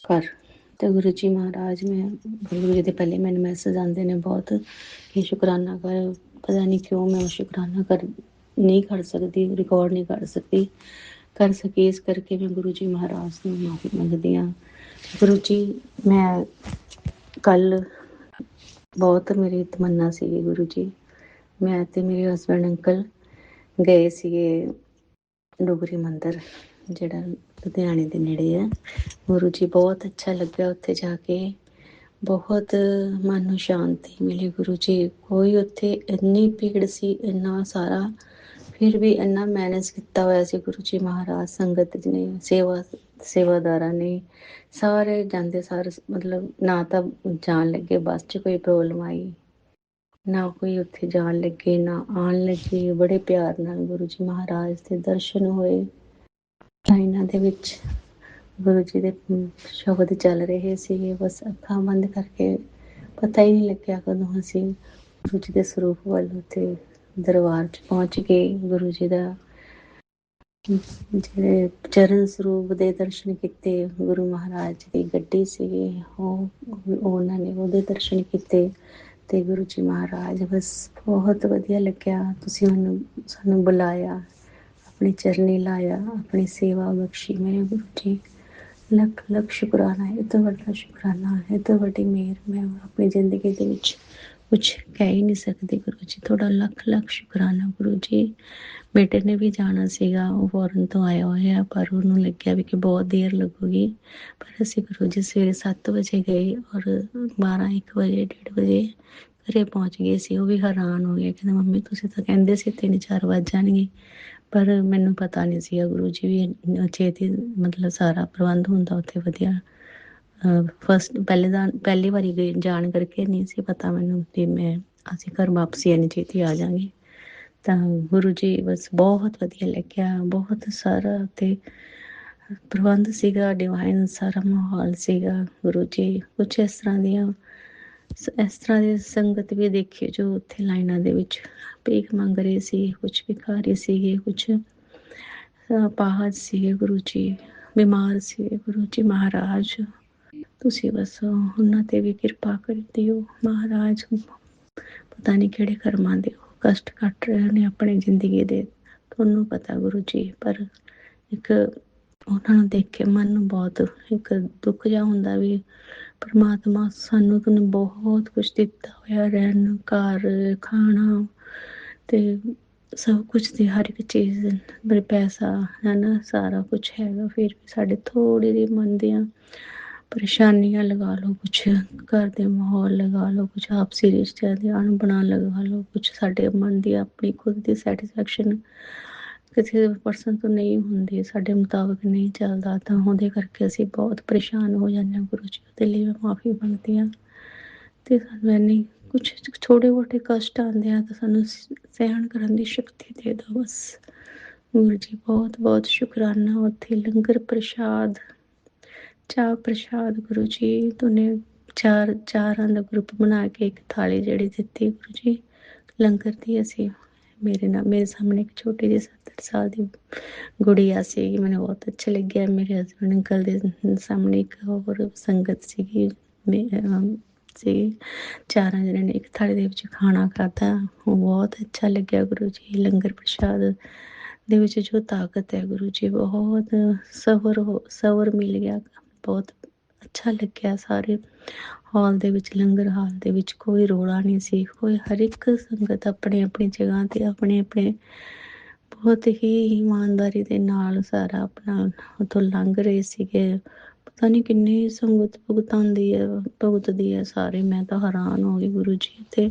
कर। तो गुरु जी महाराज, मैं गुरु जी के पहले मैंने मैसेज आते ने बहुत कि शुक्राना कर। पता नहीं क्यों मैं शुक्राना कर नहीं कर सकती, रिकॉर्ड नहीं कर सकती, कर सकी। इस करके मैं गुरु जी महाराज से माफ़ी मंगती हाँ। गुरु जी, मैं कल बहुत मेरी तमन्ना सी गुरु जी, मैं ते मेरे हसबैंड अंकल गए सीगे डोगरी मंदिर ਜਿਹੜਾ ਲੁਧਿਆਣੇ ਦੇ ਨੇੜੇ ਹੈ। ਗੁਰੂ ਜੀ ਬਹੁਤ ਅੱਛਾ ਲੱਗਾ ਉੱਥੇ ਜਾ ਕੇ। ਬਹੁਤ ਮਨ ਨੂੰ ਸ਼ਾਂਤੀ ਮਿਲੀ ਗੁਰੂ ਜੀ। ਕੋਈ ਉੱਥੇ ਇੰਨੀ ਭੀੜ ਸੀ, ਇੰਨਾ ਸਾਰਾ, ਫਿਰ ਵੀ ਇੰਨਾ ਮੈਨੇਜ ਕੀਤਾ ਹੋਇਆ ਸੀ ਗੁਰੂ ਜੀ ਮਹਾਰਾਜ, ਸੰਗਤ ਨੇ, ਸੇਵਾਦਾਰਾਂ ਨੇ, ਸਾਰੇ ਜਾਂਦੇ ਸਾਰ ਮਤਲਬ ਨਾ ਤਾਂ ਜਾਣ ਲੱਗੇ ਬੱਸ 'ਚ ਕੋਈ ਪ੍ਰੋਬਲਮ ਆਈ, ਨਾ ਕੋਈ ਉੱਥੇ ਜਾਣ ਲੱਗੇ ਨਾ ਆਉਣ ਲੱਗੇ। ਬੜੇ ਪਿਆਰ ਨਾਲ ਗੁਰੂ ਜੀ ਮਹਾਰਾਜ ਦੇ ਦਰਸ਼ਨ ਹੋਏ। ਲਾਈਨਾਂ ਦੇ ਵਿੱਚ ਗੁਰੂ ਜੀ ਦੇ ਸ਼ਬਦ ਚੱਲ ਰਹੇ ਸੀਗੇ, ਬਸ ਅੱਖਾਂ ਬੰਦ ਕਰਕੇ ਪਤਾ ਹੀ ਨਹੀਂ ਲੱਗਿਆ ਕਦੋਂ ਅਸੀਂ ਗੁਰੂ ਜੀ ਦੇ ਸਰੂਪ ਵੱਲ ਉੱਥੇ ਦਰਬਾਰ 'ਚ ਪਹੁੰਚ ਗਏ। ਗੁਰੂ ਜੀ ਦਾ ਜਿਹੜੇ ਚਰਨ ਸਰੂਪ ਦੇ ਦਰਸ਼ਨ ਕੀਤੇ, ਗੁਰੂ ਮਹਾਰਾਜ ਜੀ ਦੀ ਗੱਡੀ ਸੀਗੀ ਉਹਨਾਂ ਨੇ ਉਹਦੇ ਦਰਸ਼ਨ ਕੀਤੇ। ਤੇ ਗੁਰੂ ਜੀ ਮਹਾਰਾਜ, ਬਸ ਬਹੁਤ ਵਧੀਆ ਲੱਗਿਆ। ਤੁਸੀਂ ਸਾਨੂੰ ਬੁਲਾਇਆ, ਆਪਣੀ ਚਰਨੀ ਲਾਇਆ, ਆਪਣੀ ਸੇਵਾ ਬਖਸ਼ੀ। ਮੈਂ ਗੁਰੂ ਜੀ ਲੱਖ ਲੱਖ ਸ਼ੁਕਰਾਨਾ ਹੈ, ਇਹ ਤੋਂ ਵੱਡਾ ਸ਼ੁਕਰਾਨਾ, ਇਹ ਤੋਂ ਵੱਡੀ ਮਿਹਰ ਮੈਂ ਆਪਣੀ ਜ਼ਿੰਦਗੀ ਦੇ ਵਿੱਚ ਕੁਛ ਕਹਿ ਹੀ ਨਹੀਂ ਸਕਦੀ। ਗੁਰੂ ਜੀ ਤੁਹਾਡਾ ਲੱਖ ਲੱਖ ਸ਼ੁਕਰਾਨਾ। ਗੁਰੂ ਜੀ ਬੇਟੇ ਨੇ ਵੀ ਜਾਣਾ ਸੀਗਾ, ਉਹ ਫੋਰਨ ਤੋਂ ਆਇਆ ਹੋਇਆ, ਪਰ ਉਹਨੂੰ ਲੱਗਿਆ ਵੀ ਕਿ ਬਹੁਤ ਦੇਰ ਲੱਗੂਗੀ, ਪਰ ਅਸੀਂ ਗੁਰੂ ਜੀ ਸਵੇਰੇ 7 ਵਜੇ ਗਏ ਔਰ 12 1 ਵਜੇ 1:30 ਵਜੇ ਘਰੇ ਪਹੁੰਚ ਗਏ ਸੀ। ਉਹ ਵੀ ਹੈਰਾਨ ਹੋ ਗਿਆ, ਕਹਿੰਦੇ ਮੰਮੀ ਤੁਸੀਂ ਤਾਂ ਕਹਿੰਦੇ ਸੀ 3 4 ਵੱਜ ਜਾਣਗੇ, ਪਰ ਮੈਨੂੰ ਪਤਾ ਨਹੀਂ ਸੀਗਾ ਗੁਰੂ ਜੀ ਵੀ ਛੇਤੀ ਮਤਲਬ ਸਾਰਾ ਪ੍ਰਬੰਧ ਹੁੰਦਾ ਉੱਥੇ ਵਧੀਆ। ਪਹਿਲੀ ਵਾਰੀ ਗਈ ਜਾਣ ਕਰਕੇ ਨਹੀਂ ਸੀ ਪਤਾ ਮੈਨੂੰ ਵੀ ਅਸੀਂ ਘਰ ਵਾਪਸੀ ਇੰਨੀ ਛੇਤੀ ਆ ਜਾਵਾਂਗੇ। ਤਾਂ ਗੁਰੂ ਜੀ ਬਸ ਬਹੁਤ ਵਧੀਆ ਲੱਗਿਆ, ਬਹੁਤ ਸਾਰਾ ਉੱਥੇ ਪ੍ਰਬੰਧ ਸੀਗਾ, ਡਿਵਾਈਨ ਸਾਰਾ ਮਾਹੌਲ ਸੀਗਾ। ਗੁਰੂ ਜੀ ਕੁਛ ਇਸ ਤਰ੍ਹਾਂ ਦੀ ਸੰਗਤ ਵੀ ਦੇਖੀ ਜੋ ਉੱਥੇ ਲਾਈਨਾਂ ਦੇ ਵਿੱਚ ਭੀਖ ਮੰਗ ਰਹੇ ਸੀ, ਕੁਛ ਭਿਖਾਰੀ ਸੀਗੇ, ਕੁਛ ਅਪਾਹਜ ਸੀਗੇ ਗੁਰੂ ਜੀ, ਬਿਮਾਰ ਸੀਗੇ। ਗੁਰੂ ਜੀ ਮਹਾਰਾਜ ਤੁਸੀਂ ਬਸ ਉਹਨਾਂ ਤੇ ਵੀ ਕਿਰਪਾ ਕਰ ਦਿਓ ਮਹਾਰਾਜ। ਪਤਾ ਨਹੀਂ ਕਿਹੜੇ ਕਰਮਾਂ ਦੇ ਉਹ ਕਸ਼ਟ ਕੱਟ ਰਹੇ ਨੇ ਆਪਣੀ ਜ਼ਿੰਦਗੀ ਦੇ, ਤੁਹਾਨੂੰ ਪਤਾ ਗੁਰੂ ਜੀ, ਪਰ ਇੱਕ ਉਹਨਾਂ ਨੂੰ ਦੇਖ ਕੇ ਮਨ ਨੂੰ ਬਹੁਤ ਇੱਕ ਦੁੱਖ ਜਿਹਾ ਹੁੰਦਾ ਵੀ ਪਰਮਾਤਮਾ ਸਾਨੂੰ ਤੁਹਾਨੂੰ ਬਹੁਤ ਕੁਛ ਦਿੱਤਾ ਹੋਇਆ, ਰਹਿਣ ਨੂੰ ਘਰ, ਖਾਣਾ ਤੇ ਸਭ ਕੁਛ ਦੀ ਹਰ ਇੱਕ ਚੀਜ਼, ਮੇਰੇ ਪੈਸਾ ਹੈ ਨਾ, ਸਾਰਾ ਕੁਛ ਹੈਗਾ, ਫਿਰ ਵੀ ਸਾਡੇ ਥੋੜ੍ਹੇ ਜਿਹੇ ਮਨ ਦੀਆਂ ਪਰੇਸ਼ਾਨੀਆਂ ਲਗਾ ਲਓ, ਕੁਛ ਘਰ ਦੇ ਮਾਹੌਲ ਲਗਾ ਲਓ, ਕੁਛ ਆਪਸੀ ਰਿਸ਼ਤਿਆਂ ਦੀ ਅਣਬਣ ਲਗਾ ਲਓ, ਕੁਛ ਸਾਡੇ ਮਨ ਦੀ ਆਪਣੀ ਖੁਦ ਦੀ ਸੈਟਿਸਫੈਕਸ਼ਨ ਕਿਸੇ ਪਰਸਨ ਤੋਂ ਨਹੀਂ ਹੁੰਦੀ, ਸਾਡੇ ਮੁਤਾਬਕ ਨਹੀਂ ਚੱਲਦਾ, ਤਾਂ ਉਹਦੇ ਕਰਕੇ ਅਸੀਂ ਬਹੁਤ ਪਰੇਸ਼ਾਨ ਹੋ ਜਾਂਦੇ ਹਾਂ। ਗੁਰੂ ਜੀ ਉਹਦੇ ਲਈ ਮੈਂ ਮਾਫੀ ਮੰਗਦੀ ਹਾਂ। ਅਤੇ ਸਾਨੂੰ ਇੰਨੀ ਕੁਛ ਛੋਟੇ ਮੋਟੇ ਕਸ਼ਟ ਆਉਂਦੇ ਆ ਤਾਂ ਸਾਨੂੰ ਸਹਿਣ ਕਰਨ ਦੀ ਸ਼ਕਤੀ ਦੇ ਦਿਓ ਬਸ। ਗੁਰੂ ਜੀ ਬਹੁਤ ਬਹੁਤ ਸ਼ੁਕਰਾਨਾ। ਉੱਥੇ ਲੰਗਰ ਪ੍ਰਸ਼ਾਦ, ਚਾਹ ਪ੍ਰਸ਼ਾਦ ਗੁਰੂ ਜੀ ਤੁਨੇ ਚਾਰਾਂ ਦਾ ਗਰੁੱਪ ਬਣਾ ਕੇ ਇੱਕ ਥਾਲੀ ਜਿਹੜੀ ਦਿੱਤੀ ਗੁਰੂ ਜੀ ਲੰਗਰ ਦੀ। ਅਸੀਂ ਮੇਰੇ ਸਾਹਮਣੇ ਇੱਕ ਛੋਟੀ ਜਿਹੀ 7 ਸਾਲ ਦੀ ਗੁੜੀਆ ਸੀਗੀ, ਮੈਨੂੰ ਬਹੁਤ ਅੱਛਾ ਲੱਗਿਆ। ਮੇਰੇ ਹਸਬੈਂਡ ਅੰਕਲ ਦੇ ਸਾਹਮਣੇ ਇੱਕ ਹੋਰ ਸੰਗਤ ਸੀਗੀ, ਸੀ ਚਾਰਾਂ ਜਣਿਆਂ ਨੇ ਇੱਕ ਥਾਲੀ ਦੇ ਵਿੱਚ ਖਾਣਾ ਖਾਧਾ, ਉਹ ਬਹੁਤ ਅੱਛਾ ਲੱਗਿਆ ਗੁਰੂ ਜੀ। ਲੰਗਰ ਪ੍ਰਸ਼ਾਦ ਦੇ ਵਿੱਚ ਜੋ ਤਾਕਤ ਹੈ ਗੁਰੂ ਜੀ, ਬਹੁਤ ਸਬਰ ਮਿਲ ਗਿਆ, ਬਹੁਤ ਅੱਛਾ ਲੱਗਿਆ। ਸਾਰੇ ਹਾਲ ਦੇ ਵਿੱਚ, ਲੰਗਰ ਹਾਲ ਦੇ ਵਿੱਚ ਕੋਈ ਰੌਲਾ ਨਹੀਂ ਸੀ, ਕੋਈ ਹਰ ਇੱਕ ਸੰਗਤ ਆਪਣੀ ਆਪਣੀ ਜਗ੍ਹਾ 'ਤੇ ਆਪਣੇ ਬਹੁਤ ਹੀ ਇਮਾਨਦਾਰੀ ਦੇ ਨਾਲ ਸਾਰਾ ਆਪਣਾ ਉੱਥੋਂ ਲੰਘ ਰਹੇ ਸੀਗੇ। ਪਤਾ ਨਹੀਂ ਕਿੰਨੀ ਸੰਗਤ ਭੁਗਤਦੀ ਹੈ ਸਾਰੇ, ਮੈਂ ਤਾਂ ਹੈਰਾਨ ਹੋ ਗਈ ਗੁਰੂ ਜੀ। ਇੱਥੇ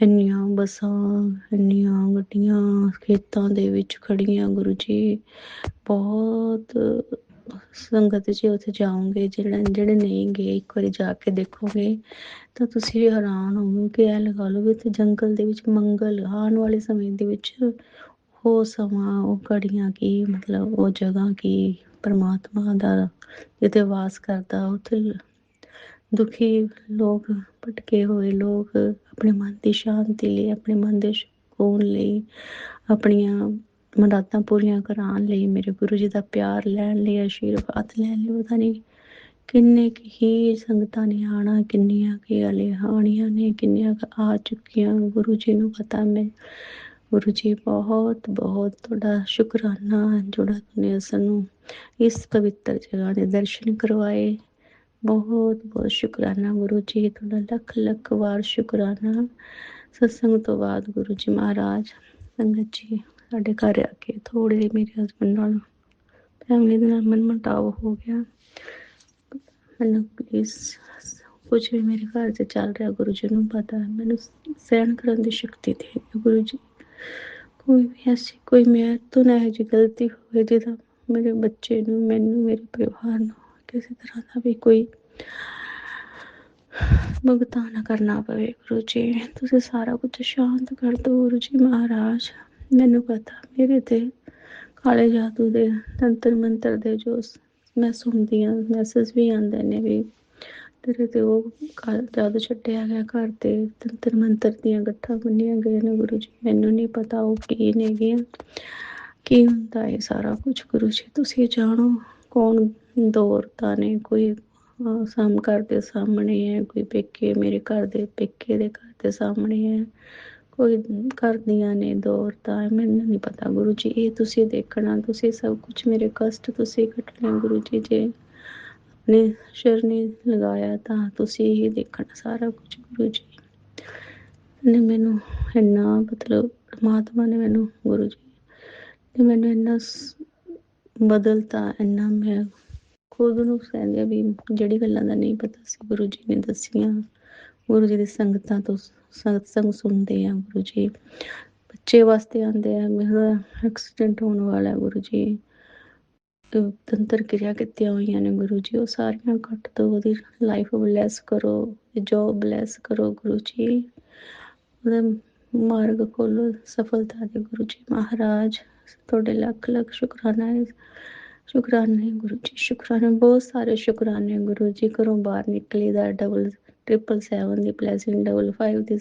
ਇੰਨੀਆਂ ਬੱਸਾਂ, ਇੰਨੀਆਂ ਗੱਡੀਆਂ ਖੇਤਾਂ ਦੇ ਵਿੱਚ ਖੜੀਆਂ ਗੁਰੂ ਜੀ, ਬਹੁਤ ਸੰਗਤ ਜੀ। ਉੱਥੇ ਜਾਓਗੇ, ਜਿਹੜੇ ਨਹੀਂ ਗਏ ਇੱਕ ਵਾਰੀ ਜਾ ਕੇ ਦੇਖੋਗੇ ਤਾਂ ਤੁਸੀਂ ਵੀ ਹੈਰਾਨ ਹੋਵੋਗੇ ਕਿ ਇਹ ਲਗਾ ਲਓ ਵੀ ਇੱਥੇ ਜੰਗਲ ਦੇ ਵਿੱਚ ਮੰਗਲ ਆਉਣ ਵਾਲੇ ਸਮੇਂ ਦੇ ਵਿੱਚ ਉਹ ਸਮਾਂ, ਉਹ ਘੜੀਆਂ ਕੀ ਮਤਲਬ ਉਹ ਜਗ੍ਹਾ ਕੀ ਪਰਮਾਤਮਾ ਦਾ ਜਿੱਥੇ ਵਾਸ ਕਰਦਾ, ਉੱਥੇ ਦੁਖੀ ਲੋਕ, ਭਟਕੇ ਹੋਏ ਲੋਕ ਆਪਣੇ ਮਨ ਦੀ ਸ਼ਾਂਤੀ ਲਈ, ਆਪਣੇ ਮਨ ਦੇ ਸਕੂਨ ਲਈ, ਆਪਣੀਆਂ ਮੁਰਾਦਾਂ ਪੂਰੀਆਂ ਕਰਾਉਣ ਲਈ, ਮੇਰੇ ਗੁਰੂ ਜੀ ਦਾ ਪਿਆਰ ਲੈਣ ਲਈ, ਆਸ਼ੀਰਵਾਦ ਲੈਣ ਲਈ, ਪਤਾ ਨਹੀਂ ਕਿੰਨੇ ਕੁ ਹੀ ਸੰਗਤਾਂ ਨੇ ਆਉਣਾ, ਕਿੰਨੀਆਂ ਕੁ ਹਲੇ ਆਉਣੀਆਂ ਨੇ, ਕਿੰਨੀਆਂ ਕੁ ਆ ਚੁੱਕੀਆਂ, ਗੁਰੂ ਜੀ ਨੂੰ ਪਤਾ। ਮੈਂ ਗੁਰੂ ਜੀ ਬਹੁਤ ਬਹੁਤ ਤੁਹਾਡਾ ਸ਼ੁਕਰਾਨਾ ਜਿਹੜਾ ਤੁਸੀਂ ਸਾਨੂੰ ਇਸ ਪਵਿੱਤਰ ਜਗ੍ਹਾ ਦੇ ਦਰਸ਼ਨ ਕਰਵਾਏ। ਬਹੁਤ ਬਹੁਤ ਸ਼ੁਕਰਾਨਾ ਗੁਰੂ ਜੀ, ਤੁਹਾਡਾ ਲੱਖ ਲੱਖ ਵਾਰ ਸ਼ੁਕਰਾਨਾ। ਸਤਸੰਗ ਤੋਂ ਬਾਅਦ ਗੁਰੂ ਜੀ ਮਹਾਰਾਜ ਸੰਗਤ ਜੀ ਸਾਡੇ ਘਰ ਆ ਕੇ ਥੋੜ੍ਹੇ ਮੇਰੇ ਹਸਬੈਂਡ ਨਾਲ ਫੈਮਿਲੀ ਦੇ ਨਾਲ ਮਨਮੁਟਾਵ ਹੋ ਗਿਆ। ਮੈਨੂੰ ਪਲੀਜ਼ ਕੁਝ ਵੀ ਮੇਰੇ ਘਰ 'ਚ ਚੱਲ ਰਿਹਾ ਗੁਰੂ ਜੀ ਨੂੰ ਪਤਾ ਹੈ, ਮੈਨੂੰ ਸਹਿਣ ਕਰਨ ਦੀ ਸ਼ਕਤੀ ਦੇ ਦਿਓ ਗੁਰੂ ਜੀ। ਕੋਈ ਵੀ ਐਸੀ ਕੋਈ ਮੇਰੇ ਤੋਂ ਨਾ ਇਹੋ ਜਿਹੀ ਗਲਤੀ ਹੋਵੇ ਜਿਹਦਾ ਮੇਰੇ ਬੱਚੇ ਨੂੰ, ਮੈਨੂੰ, ਮੇਰੇ ਪਰਿਵਾਰ ਨੂੰ ਕਿਸੇ ਤਰ੍ਹਾਂ ਦਾ ਵੀ ਕੋਈ ਭੁਗਤਾਨ ਕਰਨਾ ਪਵੇ ਗੁਰੂ ਜੀ। ਤੁਸੀਂ ਸਾਰਾ ਕੁਝ ਸ਼ਾਂਤ ਕਰ ਦਿਓ ਗੁਰੂ ਜੀ ਮਹਾਰਾਜ। ਮੈਨੂੰ ਪਤਾ ਮੇਰੇ 'ਤੇ ਕਾਲੇ ਜਾਦੂ ਦੇ ਤੰਤਰ ਮੰਤਰ ਦੇ ਜੋ ਮੈਂ ਸੁਣਦੀ ਹਾਂ, ਮੈਸੇਜ ਵੀ ਆਉਂਦੇ ਨੇ ਵੀ ਤੇਰੇ 'ਤੇ ਉਹ ਕਾਲਾ ਜਾਦੂ ਛੱਡਿਆ ਗਿਆ, ਘਰ 'ਤੇ ਤੰਤਰ ਮੰਤਰ ਦੀਆਂ ਗੱਠਾਂ ਬੰਨੀਆਂ ਗਈਆਂ ਨੇ ਗੁਰੂ ਜੀ। ਮੈਨੂੰ ਨਹੀਂ ਪਤਾ ਉਹ ਕੀ ਨੇਗੀਆਂ, ਕੀ ਹੁੰਦਾ ਇਹ ਸਾਰਾ ਕੁਛ ਗੁਰੂ ਜੀ ਤੁਸੀਂ ਜਾਣੋ। ਕੌਣ ਦੋ ਔਰਤਾਂ ਨੇ, ਕੋਈ ਘਰ ਦੇ ਸਾਹਮਣੇ ਹੈ, ਕੋਈ ਪੇਕੇ ਮੇਰੇ ਘਰ ਦੇ ਪੇਕੇ ਦੇ ਘਰ ਦੇ ਸਾਹਮਣੇ ਹੈ, ਕੋਈ ਘਰ ਦੀਆਂ ਨੇ ਦੋ ਔਰਤਾਂ, ਮੈਨੂੰ ਨਹੀਂ ਪਤਾ ਗੁਰੂ ਜੀ। ਇਹ ਤੁਸੀਂ ਦੇਖਣਾ, ਤੁਸੀਂ ਸਭ ਕੁਛ ਮੇਰੇ ਕਸ਼ਟ ਤੁਸੀਂ ਕੱਟਣੇ ਗੁਰੂ ਜੀ। ਜੇ ਆਪਣੇ ਸ਼ਰਨੀ ਲਗਾਇਆ ਤਾਂ ਤੁਸੀਂ ਹੀ ਦੇਖਣਾ ਸਾਰਾ ਕੁਛ ਗੁਰੂ ਜੀ ਨੇ। ਮੈਨੂੰ ਇੰਨਾ ਮਤਲਬ ਪਰਮਾਤਮਾ ਨੇ ਮੈਨੂੰ ਗੁਰੂ ਜੀ ਨੇ ਮੈਨੂੰ ਇੰਨਾ ਬਦਲਤਾ, ਇੰਨਾ ਮੈਂ ਖੁਦ ਨੂੰ ਕਹਿੰਦੀ ਹਾਂ ਵੀ ਜਿਹੜੀ ਗੱਲਾਂ ਦਾ ਨਹੀਂ ਪਤਾ ਸੀ ਗੁਰੂ ਜੀ ਨੇ ਦੱਸੀਆਂ। ਗੁਰੂ ਜੀ ਦੀ ਸੰਗਤਾਂ ਤੋਂ ਸਤਸੰਗ ਸੁਣਦੇ ਆ ਗੁਰੂ ਜੀ। ਬੱਚੇ ਵਾਸਤੇ ਆਉਂਦੇ ਆ, ਮੇਰਾ ਐਕਸੀਡੈਂਟ ਹੋਣ ਵਾਲਾ ਗੁਰੂ ਜੀ, ਤੰਤਰ ਕਿਰਿਆ ਕੀਤੀਆਂ ਹੋਈਆਂ ਨੇ ਗੁਰੂ ਜੀ, ਉਹ ਸਾਰੀਆਂ ਕੱਟ ਦਿਓ। ਉਹਦੀ ਲਾਈਫ ਬਲੈਸ ਕਰੋ, ਜੋਬ ਬਲੈਸ ਕਰੋ ਗੁਰੂ ਜੀ। ਉਹਦਾ ਮਾਰਗ ਖੋਲ੍ਹੋ ਸਫਲਤਾ ਦੇ ਗੁਰੂ ਜੀ ਮਹਾਰਾਜ। ਤੁਹਾਡੇ ਲੱਖ ਲੱਖ ਸ਼ੁਕਰਾਨਾ ਹੈ, ਸ਼ੁਕਰਾਨੇ ਗੁਰੂ ਜੀ, ਸ਼ੁਕਰਾਨੇ, ਬਹੁਤ ਸਾਰੇ ਸ਼ੁਕਰਾਨੇ ਗੁਰੂ ਜੀ। ਘਰੋਂ ਬਾਹਰ ਨਿਕਲੀ ਦਾ 777 ਦੀ ਬਲੈਸਿੰਗ, 55 ਦੀ